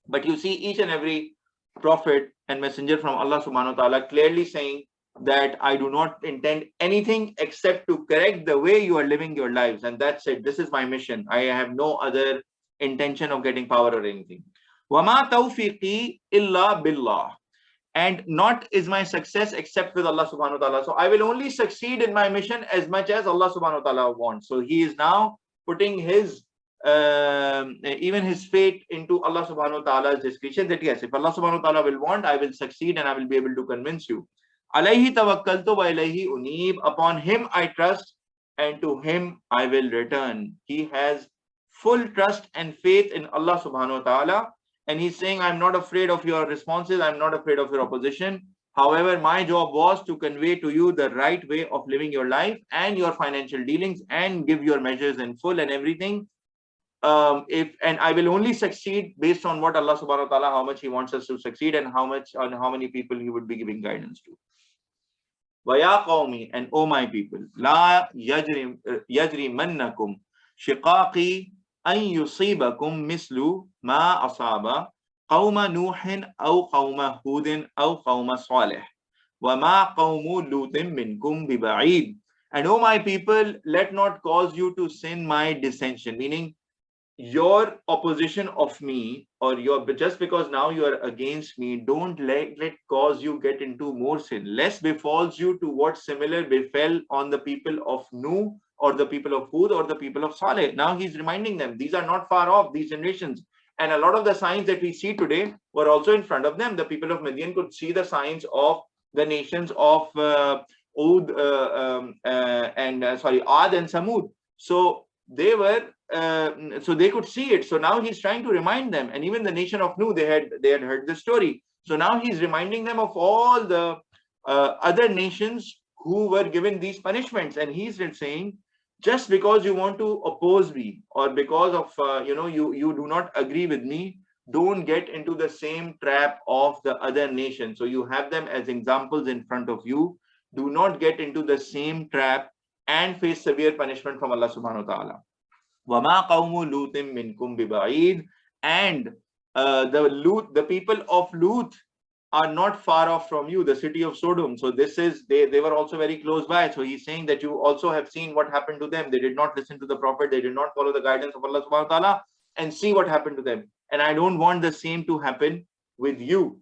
But you see each and every prophet and messenger from Allah subhanahu wa ta'ala clearly saying that I do not intend anything except to correct the way you are living your lives. And that's it. This is my mission. I have no other intention of getting power or anything. وَمَا تَوْفِيقِي إِلَّا بِاللَّهِ. And not is my success except with Allah subhanahu wa ta'ala. So I will only succeed in my mission as much as Allah subhanahu wa ta'ala wants. So he is now putting his even his fate into Allah subhanahu wa ta'ala's discretion, that yes, if Allah subhanahu wa ta'ala will want, I will succeed and I will be able to convince you. Alayhi tawakkaltu wa ilayhi unib. Upon him I trust and to him I will return. He has full trust and faith in Allah subhanahu wa ta'ala. And he's saying, I'm not afraid of your responses. I'm not afraid of your opposition. However, my job was to convey to you the right way of living your life and your financial dealings and give your measures in full and everything. And I will only succeed based on what Allah subhanahu wa ta'ala, how much he wants us to succeed and how many people he would be giving guidance to. وَيَا قَوْمِ, and O my people, لَا يَجْرِمَنَّكُمْ شِقَاقِي أن يصيبكم مثل ما أصاب قوم نوح أو قوم هود أو قوم صالح وما قوم لوط منكم ببعيد. And O my people, let not cause you to sin my dissension, meaning your opposition of me, or just because now you are against me, don't let it cause you get into more sin. Less befalls you to what similar befell on the people of Nuh or the people of Hud or the people of Saleh. Now he's reminding them, these are not far off, these generations. And a lot of the signs that we see today were also in front of them. The people of Midian could see the signs of the nations of Ad and Samud. So they were so they could see it. So now he's trying to remind them, and even the nation of Nuh, they had heard the story. So now he's reminding them of all the other nations who were given these punishments, and he's saying, just because you want to oppose me or because of you do not agree with me, don't get into the same trap of the other nation. So you have them as examples in front of you. Do not get into the same trap and face severe punishment from Allah subhanahu wa ta'ala. وَمَا قَوْمُ لُوطٍ مِّنْكُمْ بِبَعِيدٍ. And the people of Lut are not far off from you, the city of Sodom. So this is, they were also very close by. So he's saying that you also have seen what happened to them. They did not listen to the prophet. They did not follow the guidance of Allah subhanahu wa ta'ala, and see what happened to them. And I don't want the same to happen with you.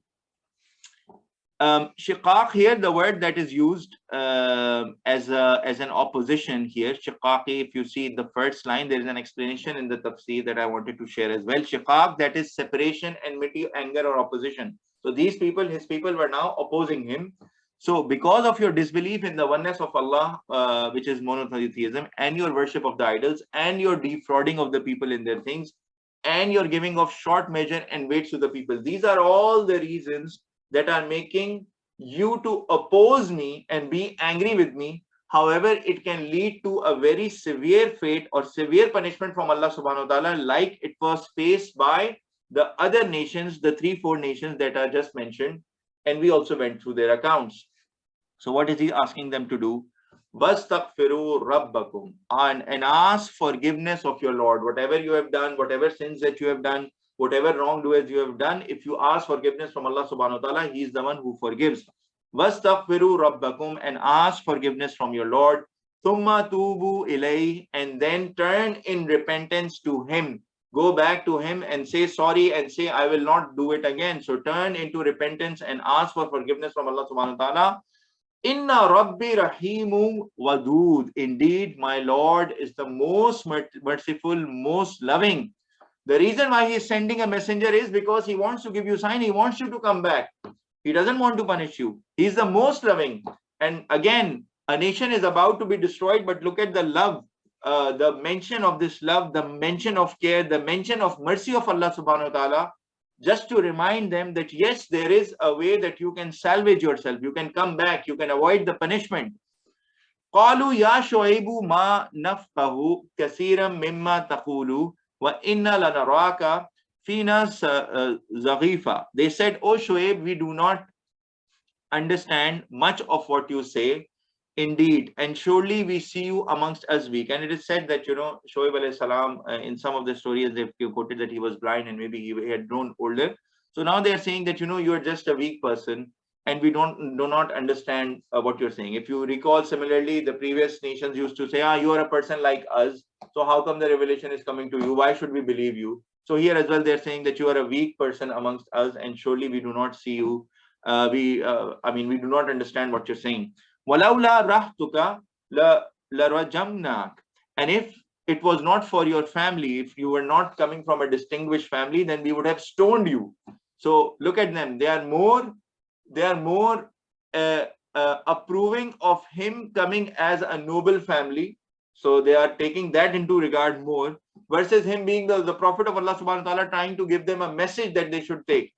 Shiqaq here, the word that is used as an opposition here, shiqaqi, if you see the first line, there is an explanation in the Tafsir that I wanted to share as well. Shiqaq, that is separation, enmity, anger, or opposition. So these people, his people, were now opposing him. So because of your disbelief in the oneness of Allah, which is monotheism, and your worship of the idols, and your defrauding of the people in their things, and your giving of short measure and weights to the people, these are all the reasons that are making you to oppose me and be angry with me. However, it can lead to a very severe fate or severe punishment from Allah subhanahu wa ta'ala, like it was faced by the other nations, the 3-4 nations that are just mentioned, and we also went through their accounts. So what is he asking them to do? وَاسْتَغْفِرُوا رَبَّكُمْ, and ask forgiveness of your Lord. Whatever you have done, whatever sins that you have done, whatever wrongdoers you have done, if you ask forgiveness from Allah subhanahu wa ta'ala, he is the one who forgives. وَاسْتَغْفِرُوا رَبَّكُمْ, and ask forgiveness from your Lord. ثُمَّ تُوبُوا إِلَيْهِ, and then turn in repentance to him. Go back to him and say sorry and say, I will not do it again. So turn into repentance and ask for forgiveness from Allah subhanahu wa ta'ala. Inna Rabbi Rahimu Wadud. Indeed, my Lord is the most merciful, most loving. The reason why he is sending a messenger is because he wants to give you a sign. He wants you to come back. He doesn't want to punish you. He is the most loving. And again, a nation is about to be destroyed, but look at the love, the mention of this love, the mention of care, the mention of mercy of Allah subhanahu wa ta'ala, just to remind them that yes, there is a way that you can salvage yourself. You can come back. You can avoid the punishment. قالوا يا شعيب ما نفقه كثيرا مما تقول وإنا لنراك فينا زغيفا. They said, "Oh Shoaib, we do not understand much of what you say. Indeed, and surely we see you amongst us weak." And it is said that, Shoaib alayhi salam, in some of the stories, they've quoted that he was blind and maybe he had grown older. So now they are saying that, you are just a weak person and we do not understand what you're saying. If you recall, similarly, the previous nations used to say, you are a person like us. So how come the revelation is coming to you? Why should we believe you? So here as well, they're saying that you are a weak person amongst us and surely we do not see you. We do not understand what you're saying. وَلَوْلَا رَحْتُكَ لَرَجَمْنَاكَ. And if it was not for your family, if you were not coming from a distinguished family, then we would have stoned you. So look at them. They are more approving of him coming as a noble family. So they are taking that into regard more versus him being the Prophet of Allah subhanahu wa ta'ala, trying to give them a message that they should take.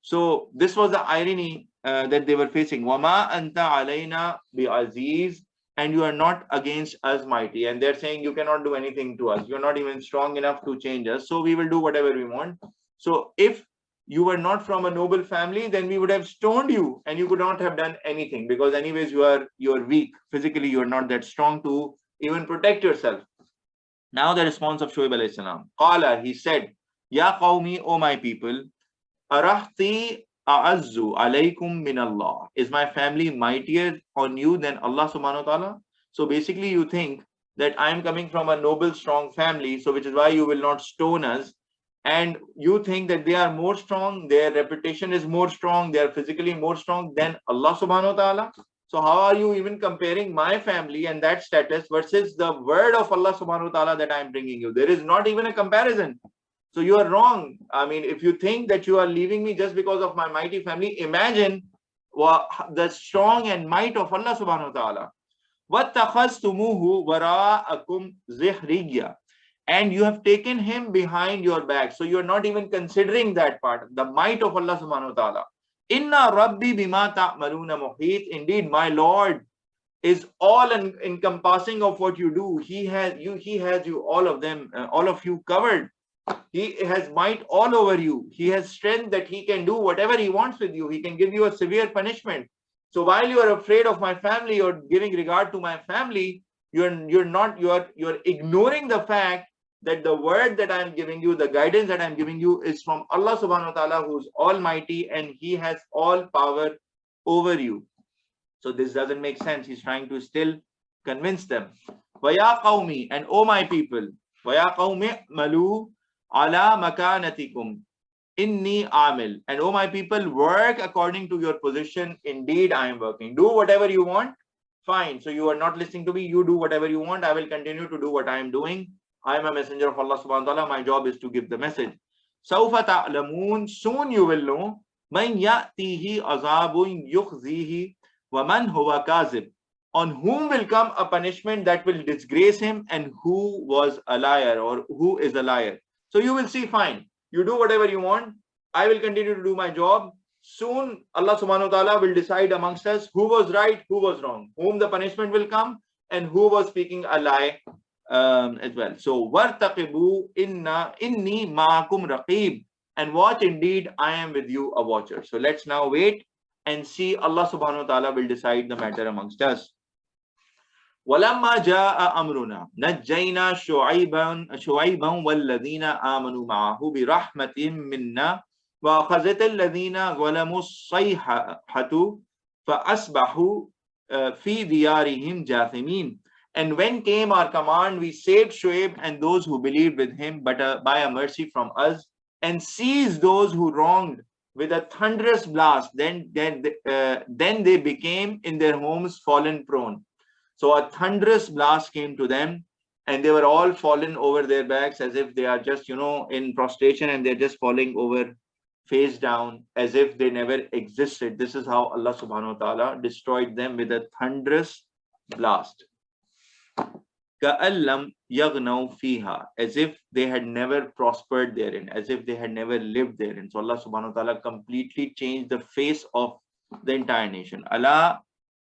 So this was the irony that they were facing. Wama anta alayna bi aziz, and you are not against us mighty. And they're saying you cannot do anything to us. You're not even strong enough to change us. So we will do whatever we want. So if you were not from a noble family, then we would have stoned you and you could not have done anything, because anyways you are weak. Physically, you are not that strong to even protect yourself. Now the response of Shoaib alayhi salam. Qala, he said, Ya qawmi, O my people, Arahti a'azzu alaykum min Allah. Is my family mightier on you than Allah subhanahu wa ta'ala? So basically you think that I am coming from a noble, strong family, so which is why you will not stone us. And you think that they are more strong, their reputation is more strong, they are physically more strong than Allah subhanahu wa ta'ala. So how are you even comparing my family and that status versus the word of Allah subhanahu wa ta'ala that I am bringing you? There is not even a comparison. So you are wrong. I mean, if you think that you are leaving me just because of my mighty family, imagine the strong and might of Allah subhanahu wa ta'ala. وَاتَّخَذْتُمُوهُ وَرَاءَكُمْ زِهْرِيًّا. And you have taken him behind your back. So you're not even considering that part, the might of Allah subhanahu wa ta'ala. Inna Rabbi bima ta'maluna muhit. Indeed, my Lord is all encompassing of what you do. He has you, all of them, all of you covered. He has might all over you. He has strength that he can do whatever he wants with you. He can give you a severe punishment. So while you are afraid of my family or giving regard to my family, you're ignoring the fact that the word that I am giving you, the guidance that I am giving you, is from Allah subhanahu wa ta'ala, who's almighty and he has all power over you. So this doesn't make sense. He's trying to still convince them. Waya qawmi, and O my people, Waya qawmi malu ala makanatikum inni amil. And O my people, work according to your position. Indeed, I am working. Do whatever you want. Fine. So you are not listening to me. You do whatever you want. I will continue to do what I am doing. I am a messenger of Allah subhanahu wa ta'ala. My job is to give the message. Sawfa ta'lamun, soon you will know, man ya'tihi azabun yukhzihi wa man huwa kazib. On whom will come a punishment that will disgrace him and who was a liar or who is a liar. So you will see, fine, you do whatever you want. I will continue to do my job. Soon Allah subhanahu wa ta'ala will decide amongst us who was right, who was wrong, whom the punishment will come and who was speaking a lie as well. So wartaqibu inni ma'akum raqib, and watch, indeed I am with you a watcher. So let's now wait and see. Allah subhanahu wa ta'ala will decide the matter amongst us. وَلَمَّا جَاءَ أَمْرُنَا نَجَّيْنَا شُعَيْبًا وَالَّذِينَ آمَنُوا مَعَهُ بِرَحْمَةٍ مِنَّا وَأَخَذَتِ الَّذِينَ ظَلَمُوا الصَّيْحَةُ فَأَصْبَحُوا فِي دِيَارِهِمْ جَاثِمِينَ. And when came our command, we saved Shuaib and those who believed with him, but by a mercy from us, and seized those who wronged with a thunderous blast. Then they became in their homes fallen prone. So a thunderous blast came to them, and they were all fallen over their backs as if they are just, in prostration, and they're just falling over face down as if they never existed. This is how Allah subhanahu wa ta'ala destroyed them with a thunderous blast. كَأَلَّمْ يَغْنَوْا فِيهَا, as if they had never prospered therein, as if they had never lived therein. So Allah subhanahu wa ta'ala completely changed the face of the entire nation. Allah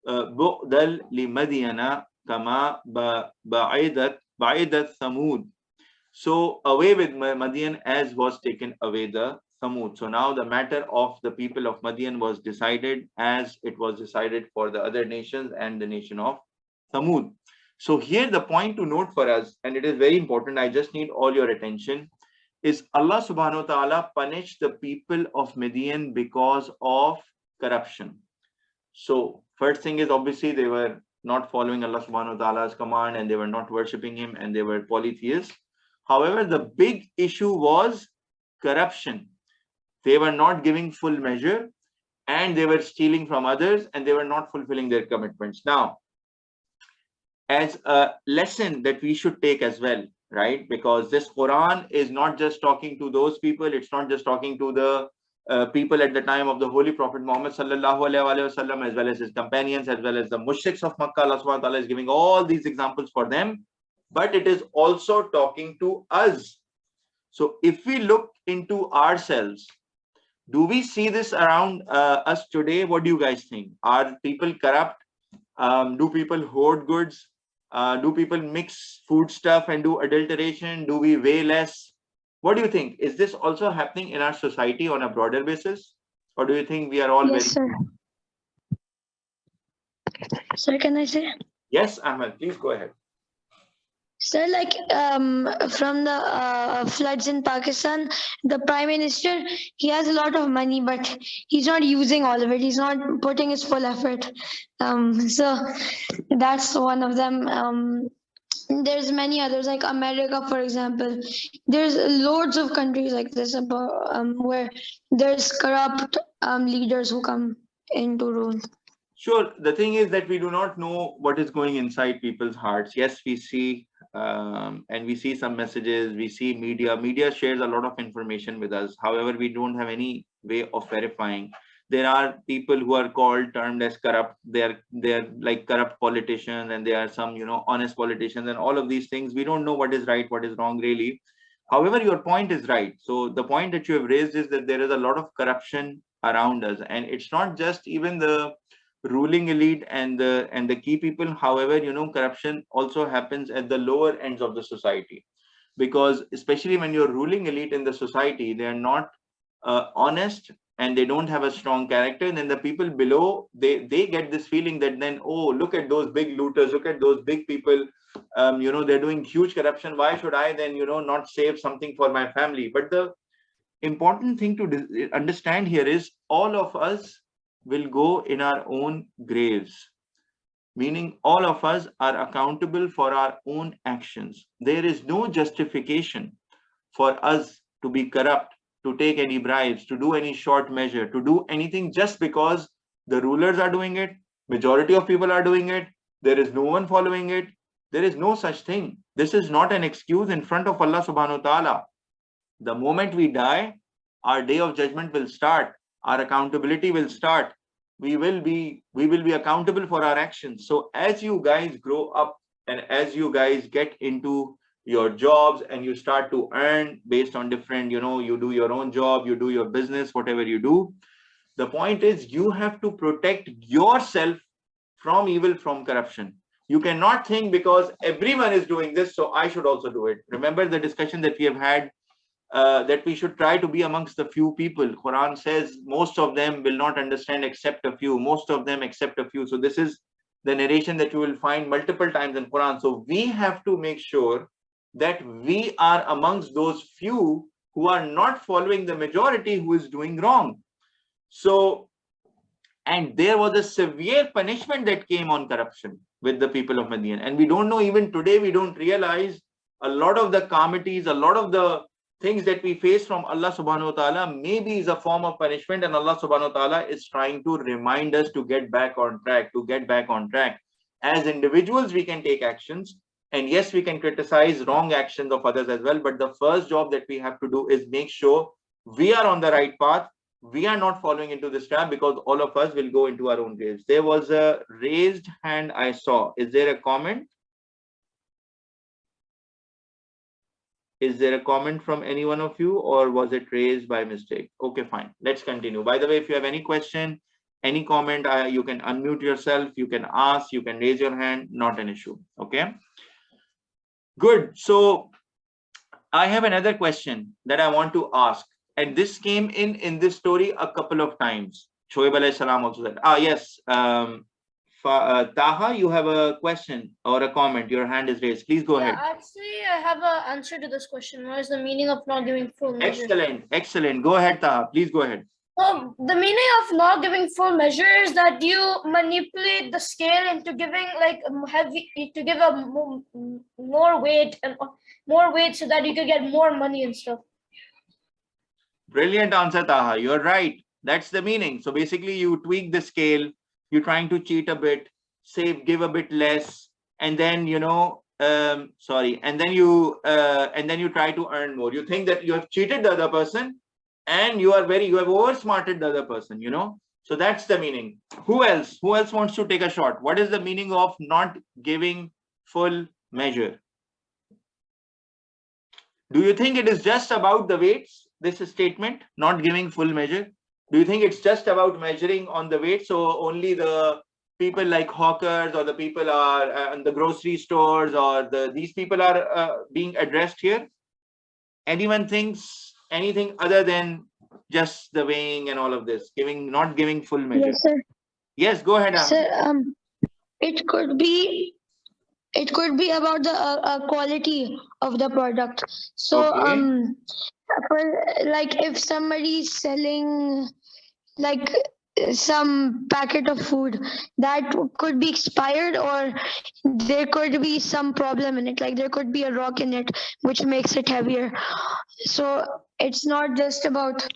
bu'dal li Madiana kama ba'idat Thamud. So away with Midian as was taken away the Thamud. So now the matter of the people of Midian was decided as it was decided for the other nations and the nation of Thamud. So here the point to note for us, and it is very important, I just need all your attention, is Allah subhanahu wa ta'ala punished the people of Midian because of corruption. So first thing is, obviously they were not following Allah subhanahu wa ta'ala's command, and they were not worshipping him, and they were polytheists. However, the big issue was corruption. They were not giving full measure, and they were stealing from others, and they were not fulfilling their commitments. Now, as a lesson that we should take as well, right? Because this Quran is not just talking to those people, it's not just talking to the people at the time of the Holy Prophet Muhammad sallallahu alaihi wasallam, as well as his companions, as well as the mushriks of Makkah. Allah subhanahu wa ta'ala is giving all these examples for them, but it is also talking to us. So if we look into ourselves, do we see this around us today? What do you guys think? Are people corrupt? Do people hoard goods? Do people mix food stuff and do adulteration? Do we weigh less? What do you think? Is this also happening in our society on a broader basis? Or do you think we are all Yes, sir. Sir, can I say? Yes, Ahmed, please go ahead. Sir, like from the floods in Pakistan, the Prime Minister, he has a lot of money, but he's not using all of it. He's not putting his full effort. So that's one of them. There's many others, like America, for example. There's loads of countries like this where there's corrupt leaders who come into rule. Sure. The thing is that we do not know what is going inside people's hearts. Yes, we see and we see some messages, we see media shares a lot of information with us. However, we don't have any way of verifying. There are people who are termed as corrupt. They're like corrupt politicians, and there are some honest politicians, and all of these things. We don't know what is right, what is wrong, really. However, your point is right. So the point that you have raised is that there is a lot of corruption around us, and it's not just even the ruling elite and the key people. However, corruption also happens at the lower ends of the society, because especially when you're ruling elite in the society, they are not honest, and they don't have a strong character, and then the people below, they get this feeling that then, oh, look at those big looters, look at those big people, they're doing huge corruption. Why should I then not save something for my family? But the important thing to understand here is all of us will go in our own graves, meaning all of us are accountable for our own actions. There is no justification for us to be corrupt, to take any bribes, to do any short measure, to do anything just because the rulers are doing it, majority of people are doing it, there is no one following it. There is no such thing. This is not an excuse in front of Allah subhanahu wa ta'ala. The moment we die, our day of judgment will start, our accountability will start. We will be accountable for our actions. So as you guys grow up, and as you guys get into your jobs, and you start to earn based on different, you do your own job, you do your business, whatever you do, the point is you have to protect yourself from evil, from corruption. You cannot think because everyone is doing this, so I should also do it. Remember the discussion that we have had, that we should try to be amongst the few people. Quran says most of them will not understand except a few, most of them except a few. So this is the narration that you will find multiple times in Quran. So we have to make sure that we are amongst those few who are not following the majority who is doing wrong. So, and there was a severe punishment that came on corruption with the people of Midian. And we don't know, even today, we don't realize a lot of the committees, a lot of the things that we face from Allah subhanahu wa ta'ala maybe is a form of punishment, and Allah subhanahu wa ta'ala is trying to remind us to get back on track, As individuals, we can take actions, and yes, we can criticize wrong actions of others as well, but the first job that we have to do is make sure we are on the right path. We are not following into this trap, because all of us will go into our own graves. There was a raised hand I saw. Is there a comment? Is there a comment from any one of you, or was it raised by mistake? Okay, fine. Let's continue. By the way, if you have any question, any comment, you can unmute yourself, you can ask, you can raise your hand, not an issue. Okay, good. So I have another question that I want to ask, and this came in this story a couple of times. Shoaib alayhi salam also said, yes, Taha, you have a question or a comment. Your hand is raised. Please go ahead. Actually, I have an answer to this question. What is the meaning of not giving full measure? Excellent. Go ahead, Taha. Please go ahead. The meaning of not giving full measure is that you manipulate the scale into giving like heavy, to give a more weight so that you can get more money and stuff. Brilliant answer, Taha. You're right. That's the meaning. So basically, you tweak the scale. You're trying to cheat a bit, give a bit less, and then and then you try to earn more. You think that you have cheated the other person, and you have oversmarted the other person. So that's the meaning. Who else wants to take a shot? What is the meaning of not giving full measure? Do you think it is just about the weights? This statement, not giving full measure. Do you think it's just about measuring on the weight? So only the people like hawkers, or the people are in the grocery stores, or these people are being addressed here? Anyone thinks anything other than just the weighing and all of this, not giving full measure? Yes, sir. Yes, go ahead. Sir, it could be about the quality of the product. So Okay. like if somebody is selling like some packet of food that could be expired, or there could be some problem in it, like there could be a rock in it which makes it heavier. So it's not just about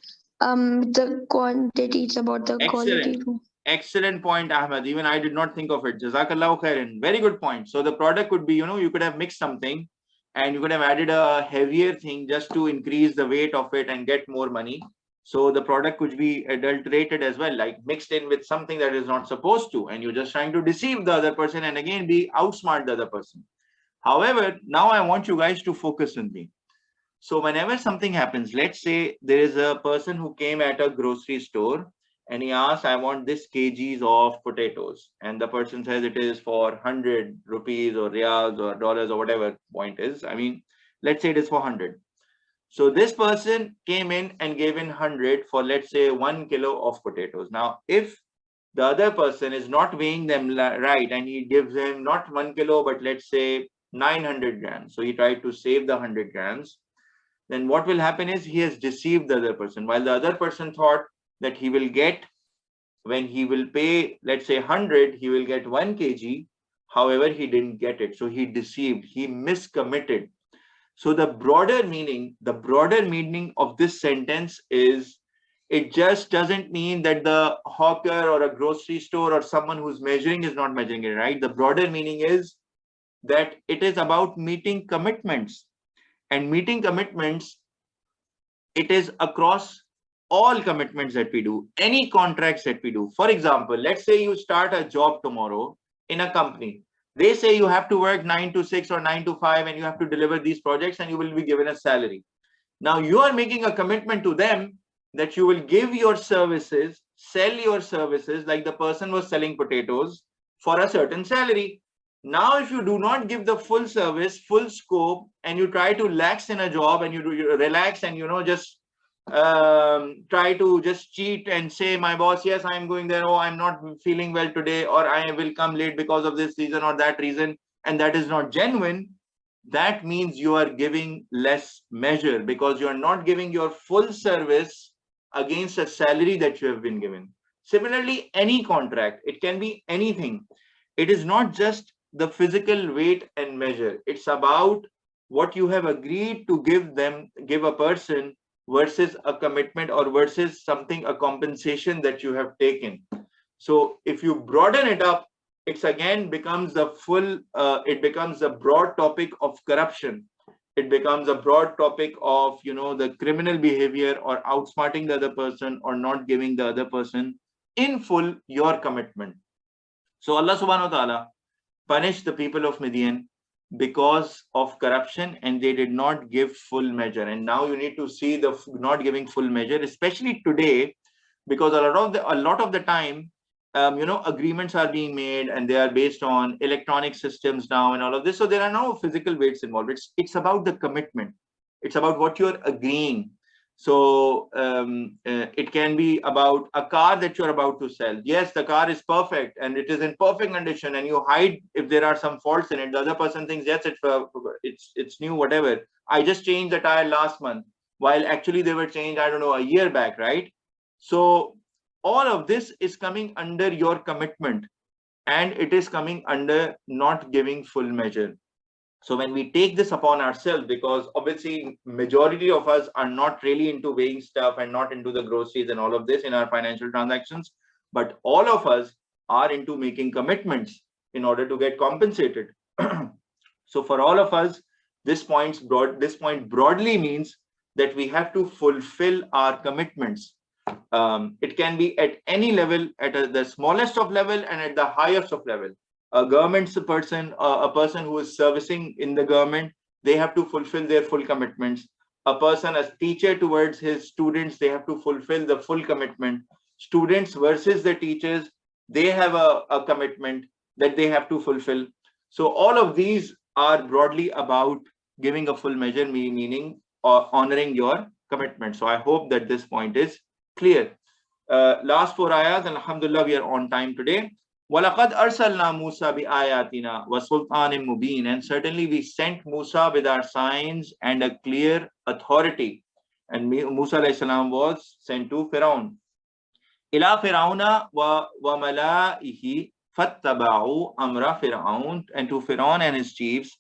the quantity, it's about the quality too. Excellent point, Ahmed. Even I did not think of it. Jazakallahu khairan. Very good point. So the product could be, you could have mixed something, and you could have added a heavier thing just to increase the weight of it and get more money. So the product could be adulterated as well, like mixed in with something that is not supposed to, and you're just trying to deceive the other person and again outsmart the other person. However, now I want you guys to focus on me. So whenever something happens, let's say there is a person who came at a grocery store and he asks, I want this kgs of potatoes. And the person says it is for 100 rupees or riyals or dollars or whatever point is. I mean, let's say it is for 100. So this person came in and gave in 100 for, let's say, 1 kilo of potatoes. Now, if the other person is not weighing them right, and he gives him not 1 kilo, but let's say 900 grams. So he tried to save the 100 grams. Then what will happen is he has deceived the other person. While the other person thought that he will get, when he will pay, let's say 100, he will get 1 kg. However, he didn't get it. So he deceived, he miscommitted. So the broader meaning of this sentence is, it just doesn't mean that the hawker or a grocery store or someone who's measuring is not measuring it, right? The broader meaning is that it is about meeting commitments. And meeting commitments, it is across all commitments that we do, any contracts that we do. For example, let's say you start a job tomorrow in a company. They say you have to work 9 to 6 or 9 to 5 and you have to deliver these projects and you will be given a salary. Now you are making a commitment to them that you will give your services, sell your services, like the person was selling potatoes, for a certain salary. Now, if you do not give the full service, full scope, and you try to lax in a job and you relax and just try to just cheat and say, my boss, yes, I'm going there, oh, I'm not feeling well today, or I will come late because of this reason or that reason, and that is not genuine, that means you are giving less measure, because you are not giving your full service against a salary that you have been given. Similarly, any contract, it can be anything. It is not just the physical weight and measure. It's about what you have agreed to give a person versus a commitment or versus something, a compensation that you have taken. So if you broaden it up, it's again becomes the full, it becomes a broad topic of corruption. It becomes a broad topic of, the criminal behavior or outsmarting the other person or not giving the other person in full your commitment. So Allah subhanahu wa ta'ala punished the people of Midian because of corruption, and they did not give full measure. And now you need to see the not giving full measure, especially today, because a lot of the time, agreements are being made and they are based on electronic systems now and all of this. So there are no physical weights involved. It's about the commitment. It's about what you're agreeing. So it can be about a car that you're about to sell. Yes, the car is perfect and it is in perfect condition, and you hide if there are some faults in it. The other person thinks, yes, it's new, whatever. I just changed the tire last month, while actually they were changed, I don't know, a year back, right? So all of this is coming under your commitment, and it is coming under not giving full measure. So when we take this upon ourselves, because obviously majority of us are not really into weighing stuff and not into the groceries and all of this in our financial transactions, but all of us are into making commitments in order to get compensated. So for all of us, this point broadly means that we have to fulfill our commitments. It can be at any level, at the smallest of level and at the highest of level. A government person, a person who is servicing in the government, they have to fulfill their full commitments. A person as teacher towards his students, they have to fulfill the full commitment. Students versus the teachers, they have a commitment that they have to fulfill. So all of these are broadly about giving a full measure, meaning honoring your commitment. So I hope that this point is clear. Last 4 ayahs, and Alhamdulillah, we are on time today. وَلَقَدْ أَرْسَلْنَا مُوسَى بِآيَاتِنَا وَسُلْطَانٍ مُبِينٍ. And certainly we sent Musa with our signs and a clear authority. And Musa alayhi salam was sent to Firaun. إِلَى فِرْعَوْنَ وَمَلَائِهِ فَاتَّبَعُوا أَمْرَ فِرْعَوْنَ. And to Firaun and his chiefs,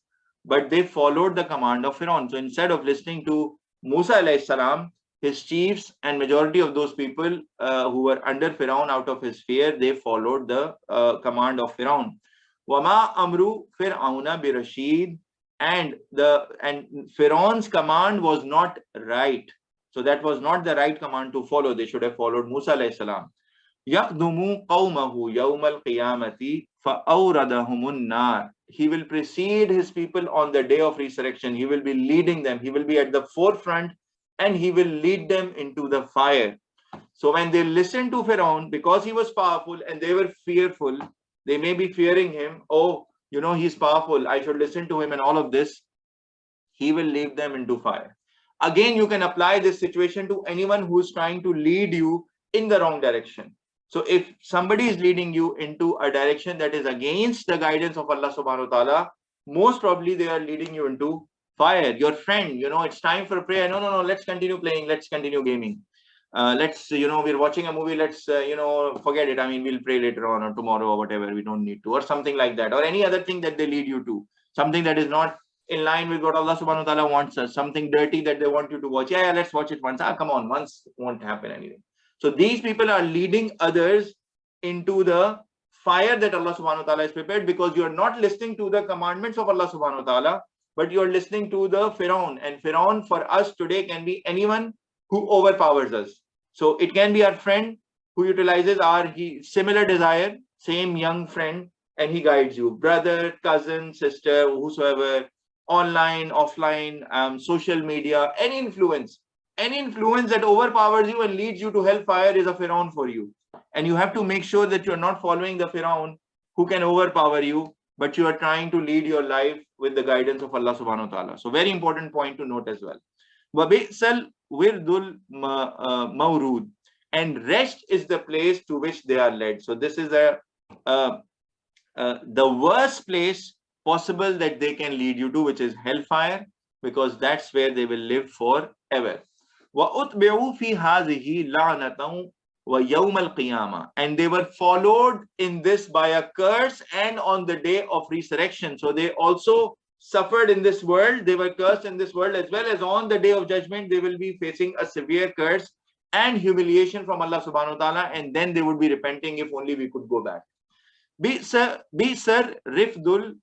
but they followed the command of Firaun. So instead of listening to Musa alayhi salam, his chiefs and majority of those people who were under Firaun out of his fear, they followed the command of Firaun. وَمَا أَمْرُ فِرْعَوْنَ بِرَشِيدٍ. And Firaun's command was not right. So that was not the right command to follow. They should have followed Musa alayhi salam. يَقْدُمُ قَوْمَهُ يَوْمَ الْقِيَامَةِ فَأَوْرَدَهُمُ النَّارِ. He will precede his people on the day of resurrection. He will be leading them. He will be at the forefront, and he will lead them into the fire. So when they listened to Firaun, because he was powerful and they were fearful, they may be fearing him. Oh, he's powerful, I should listen to him and all of this. He will lead them into fire. Again, you can apply this situation to anyone who is trying to lead you in the wrong direction. So if somebody is leading you into a direction that is against the guidance of Allah subhanahu wa ta'ala, most probably they are leading you into fire. Your friend, it's time for prayer. No, let's continue playing. Let's continue gaming. We're watching a movie. Let's, forget it. I mean, we'll pray later on or tomorrow or whatever. We don't need to, or something like that, or any other thing that they lead you to, something that is not in line with what Allah subhanahu wa ta'ala wants us, something dirty that they want you to watch. Yeah, let's watch it once. Come on, once won't happen anything. So these people are leading others into the fire that Allah subhanahu wa ta'ala has prepared, because you're not listening to the commandments of Allah subhanahu wa ta'ala, but you're listening to the Firaun. And Firaun for us today can be anyone who overpowers us. So it can be our friend who utilizes our similar desire, same young friend, and he guides you. Brother, cousin, sister, whosoever, online, offline, social media, any influence that overpowers you and leads you to hellfire is a Firaun for you. And you have to make sure that you're not following the Firaun who can overpower you, but you are trying to lead your life with the guidance of Allah subhanahu wa ta'ala. So very important point to note as well. وَبِئْسَ الْوِرْدُ الْمَوْرُودُ. And rest is the place to which they are led. So this is the worst place possible that they can lead you to, which is hellfire, because that's where they will live forever. وَأُتْبِعُوا فِي هَذِهِ لَعْنَةً وَيَوْمَ الْقِيَامَةِ. And they were followed in this by a curse and on the day of resurrection. So they also suffered in this world, they were cursed in this world, as well as on the day of judgment, they will be facing a severe curse and humiliation from Allah subhanahu wa ta'ala, and then they would be repenting if only we could go back. Be sir rifdul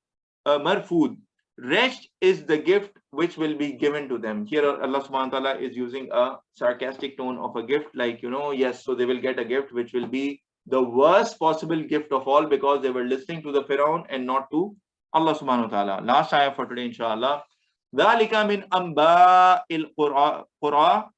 marfood. Rest is the gift which will be given to them. Here Allah subhanahu wa ta'ala is using a sarcastic tone of a gift, like, yes, so they will get a gift which will be the worst possible gift of all, because they were listening to the Pharaoh and not to Allah subhanahu wa ta'ala. Last ayah for today, inshallah. ذَلِكَ مِنْ أَنْبَاءِ الْقُرَى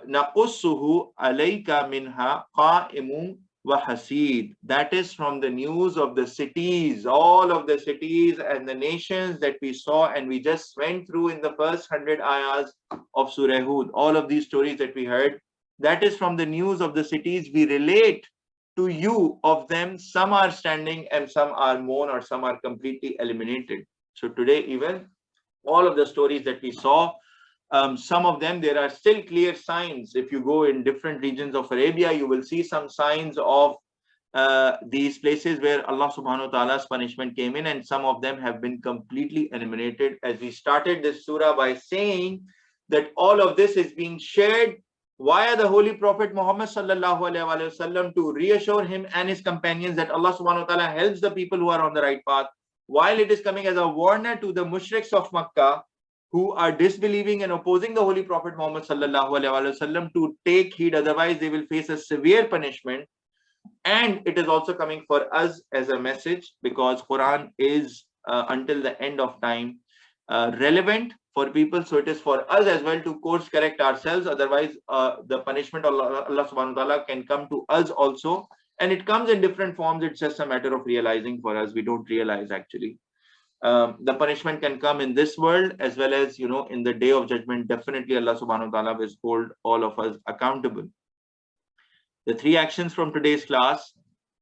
نَقُصُّهُ عَلَيْكَ مِنْهَا قَائِمٌ وَحَسِيد. That is from the news of the cities, all of the cities and the nations that we saw and we just went through in the first 100 ayahs of Surah Hud. All of these stories that we heard, that is from the news of the cities. We relate to you of them. Some are standing and some are mourn, or some are completely eliminated. So today, even all of the stories that we saw, some of them, there are still clear signs. If you go in different regions of Arabia, you will see some signs of these places where Allah subhanahu wa ta'ala's punishment came in, and some of them have been completely eliminated. As we started this surah by saying that all of this is being shared via the Holy Prophet Muhammad sallallahu alaihi wasallam to reassure him and his companions that Allah subhanahu wa ta'ala helps the people who are on the right path, while it is coming as a warner to the mushriks of Makkah who are disbelieving and opposing the Holy Prophet Muhammad sallallahu alaihi wasallam to take heed, otherwise they will face a severe punishment. And it is also coming for us as a message, because Quran is until the end of time relevant for people. So it is for us as well to course correct ourselves, otherwise the punishment of Allah subhanahu wa ta'ala can come to us also, and it comes in different forms. It's just a matter of realizing for us. We don't realize actually. The punishment can come in this world as well as in the day of judgment. Definitely Allah subhanahu wa ta'ala will hold all of us accountable. The three actions from today's class.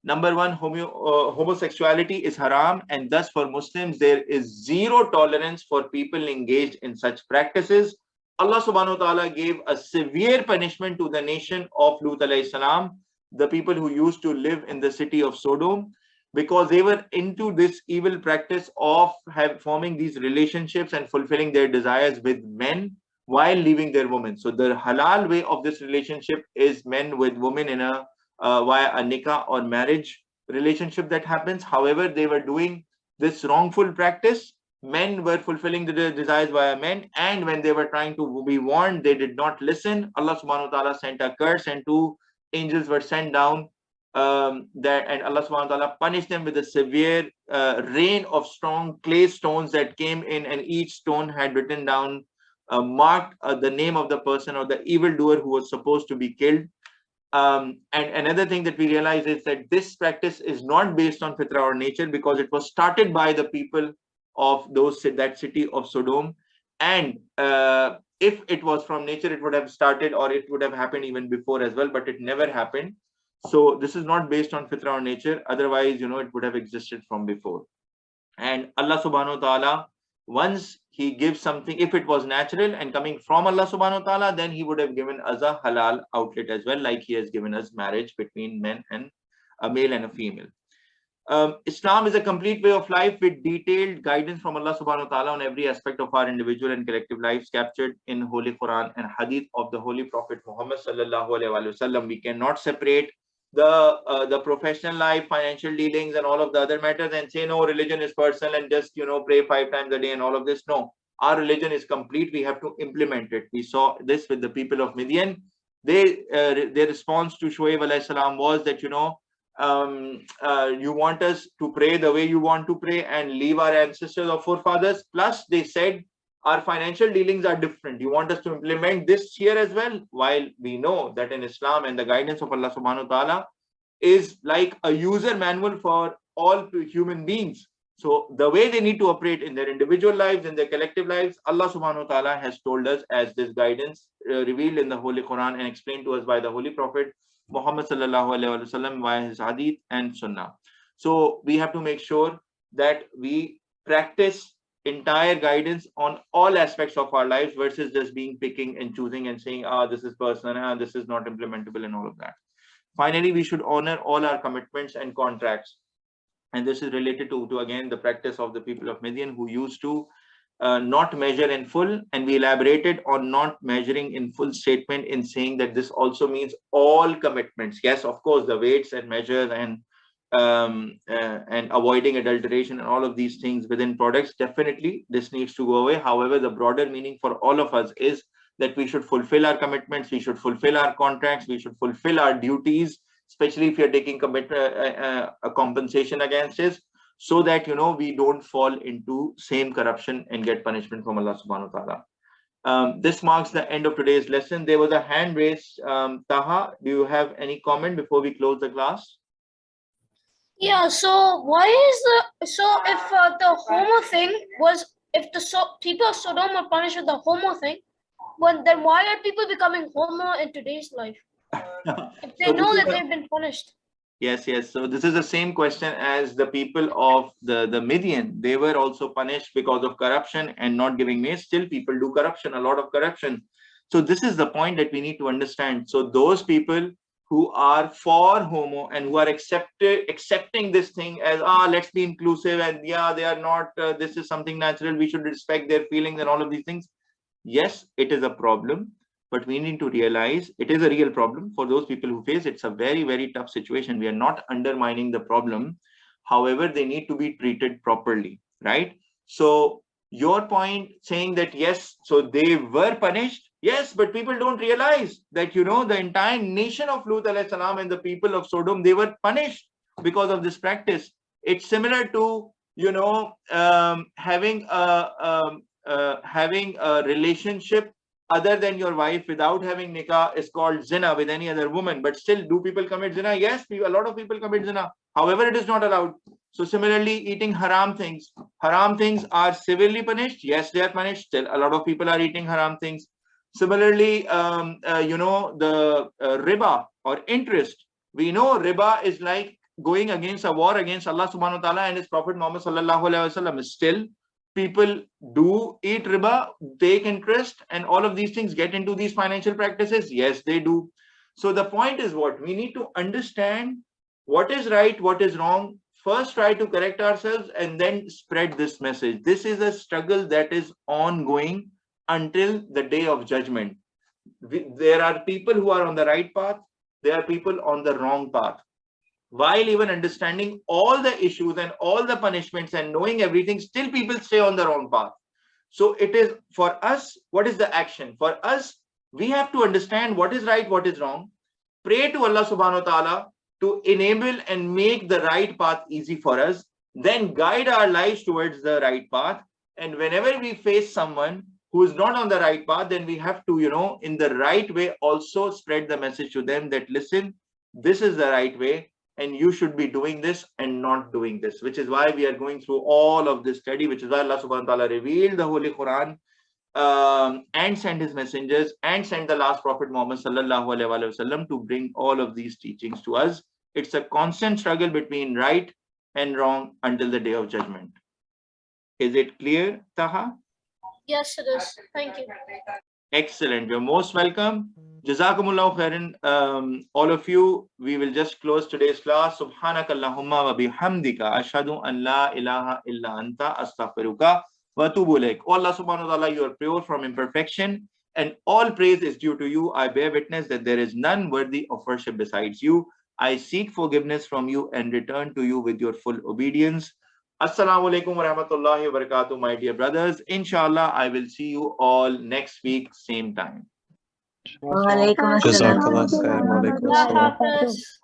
Number one, homosexuality is haram, and thus for Muslims there is zero tolerance for people engaged in such practices. Allah subhanahu wa ta'ala gave a severe punishment to the nation of Lut alayhi salam, the people who used to live in the city of Sodom, because they were into this evil practice of forming these relationships and fulfilling their desires with men while leaving their women. So the halal way of this relationship is men with women in a via a nikah or marriage relationship that happens. However, they were doing this wrongful practice. Men were fulfilling their desires via men, and when they were trying to be warned, they did not listen. Allah subhanahu wa ta'ala sent a curse, and two angels were sent down and Allah subhanahu wa ta'ala punished them with a severe rain of strong clay stones that came in, and each stone had written down marked the name of the person or the evildoer who was supposed to be killed. And another thing that we realize is that this practice is not based on Fitrah or nature, because it was started by the people of that city of Sodom. And if it was from nature, it would have started, or it would have happened even before as well, but it never happened. So this is not based on Fitrah or nature. Otherwise, it would have existed from before. And Allah subhanahu wa ta'ala, once he gives something, if it was natural and coming from Allah subhanahu wa ta'ala, then he would have given us a halal outlet as well, like he has given us marriage between men and a male and a female. Islam is a complete way of life with detailed guidance from Allah subhanahu wa ta'ala on every aspect of our individual and collective lives, captured in Holy Quran and Hadith of the Holy Prophet Muhammad sallallahu alaihi wasallam. We cannot separate the professional life, financial dealings, and all of the other matters and say no, religion is personal and just pray 5 times a day and all of this. No, our religion is complete. We have to implement it. We saw this with the people of Midian. Their response to Shuaib alayhi salam was that you want us to pray the way you want to pray and leave our ancestors or forefathers. Plus they said our financial dealings are different. You want us to implement this here as well, while we know that in Islam and the guidance of Allah subhanahu wa ta'ala is like a user manual for all human beings. So the way they need to operate in their individual lives, in their collective lives, Allah subhanahu wa ta'ala has told us as this guidance revealed in the Holy Quran and explained to us by the Holy Prophet Muhammad sallallahu alaihi wasallam via his hadith and sunnah. So we have to make sure that we practice entire guidance on all aspects of our lives versus just being picking and choosing and saying, this is personal, this is not implementable, and all of that. Finally, we should honor all our commitments and contracts. And this is related to again the practice of the people of Midian, who used to not measure in full, and we elaborated on not measuring in full statement in saying that this also means all commitments. Yes, of course, the weights and measures and avoiding adulteration and all of these things within products, definitely this needs to go away. However, the broader meaning for all of us is that we should fulfill our commitments, we should fulfill our contracts, we should fulfill our duties, especially if you're taking a compensation against it, so that we don't fall into same corruption and get punishment from Allah subhanahu wa ta'ala. This marks the end of today's lesson. There was a hand raised. Taha, do you have any comment before we close the class? Yeah, so why is if the homo thing was, if the people of Sodom were punished with the homo thing, then why are people becoming homo in today's life? If they know that they've been punished. Yes. So this is the same question as the people of the Midian. They were also punished because of corruption and not giving maize. Still, people do corruption, a lot of corruption. So this is the point that we need to understand. So those people who are for homo and who are accepting this thing as let's be inclusive, and they are not, this is something natural, we should respect their feelings and all of these things. Yes, it is a problem, but we need to realize it is a real problem for those people who face. It's a very, very tough situation. We are not undermining the problem. However, they need to be treated properly, right? So your point saying that, yes, so they were punished. Yes, but people don't realize that, the entire nation of Lut AS and the people of Sodom, they were punished because of this practice. It's similar to, having a relationship other than your wife without having nikah is called zina with any other woman. But still, do people commit zina? Yes, a lot of people commit zina. However, it is not allowed. So similarly, eating haram things are severely punished. Yes, they are punished. Still, a lot of people are eating haram things. Similarly, the riba or interest. We know riba is like going against a war against Allah subhanahu wa ta'ala and his Prophet Muhammad sallallahu alaihi wasallam. Still, people do eat riba, take interest, and all of these things, get into these financial practices. Yes, they do. So the point is what? We need to understand what is right, what is wrong. First, try to correct ourselves and then spread this message. This is a struggle that is ongoing until the day of judgment. There are people who are on the right path. There are people on the wrong path. While even understanding all the issues and all the punishments and knowing everything, still people stay on the wrong path. So it is for us, what is the action? For us, we have to understand what is right, what is wrong. Pray to Allah subhanahu wa ta'ala to enable and make the right path easy for us. Then guide our lives towards the right path. And whenever we face someone who is not on the right path, then we have to, in the right way, also spread the message to them that, listen, this is the right way. And you should be doing this and not doing this, which is why we are going through all of this study, which is why Allah subhanahu wa ta'ala revealed the Holy Quran and sent his messengers and sent the last Prophet Muhammad sallallahu alaihi wasallam to bring all of these teachings to us. It's a constant struggle between right and wrong until the day of judgment. Is it clear, Taha? Yes, it is. Thank you. Excellent. You're most welcome. Jazakumullahu khairan, all of you. We will just close today's class. Subhanakallahumma wa bihamdika ashhadu an la ilaha illa anta astaghfiruka wa atubu ilaik. Allah subhanahu wa ta'ala, you are pure from imperfection and all praise is due to you. I bear witness that there is none worthy of worship besides you. I seek forgiveness from you and return to you with your full obedience. Assalamu alaikum wa rahmatullahi wa barakatuh, my dear brothers. Inshallah, I will see you all next week, same time. Jazakallah khair. Wa alaikum assalam. Allah Hafiz.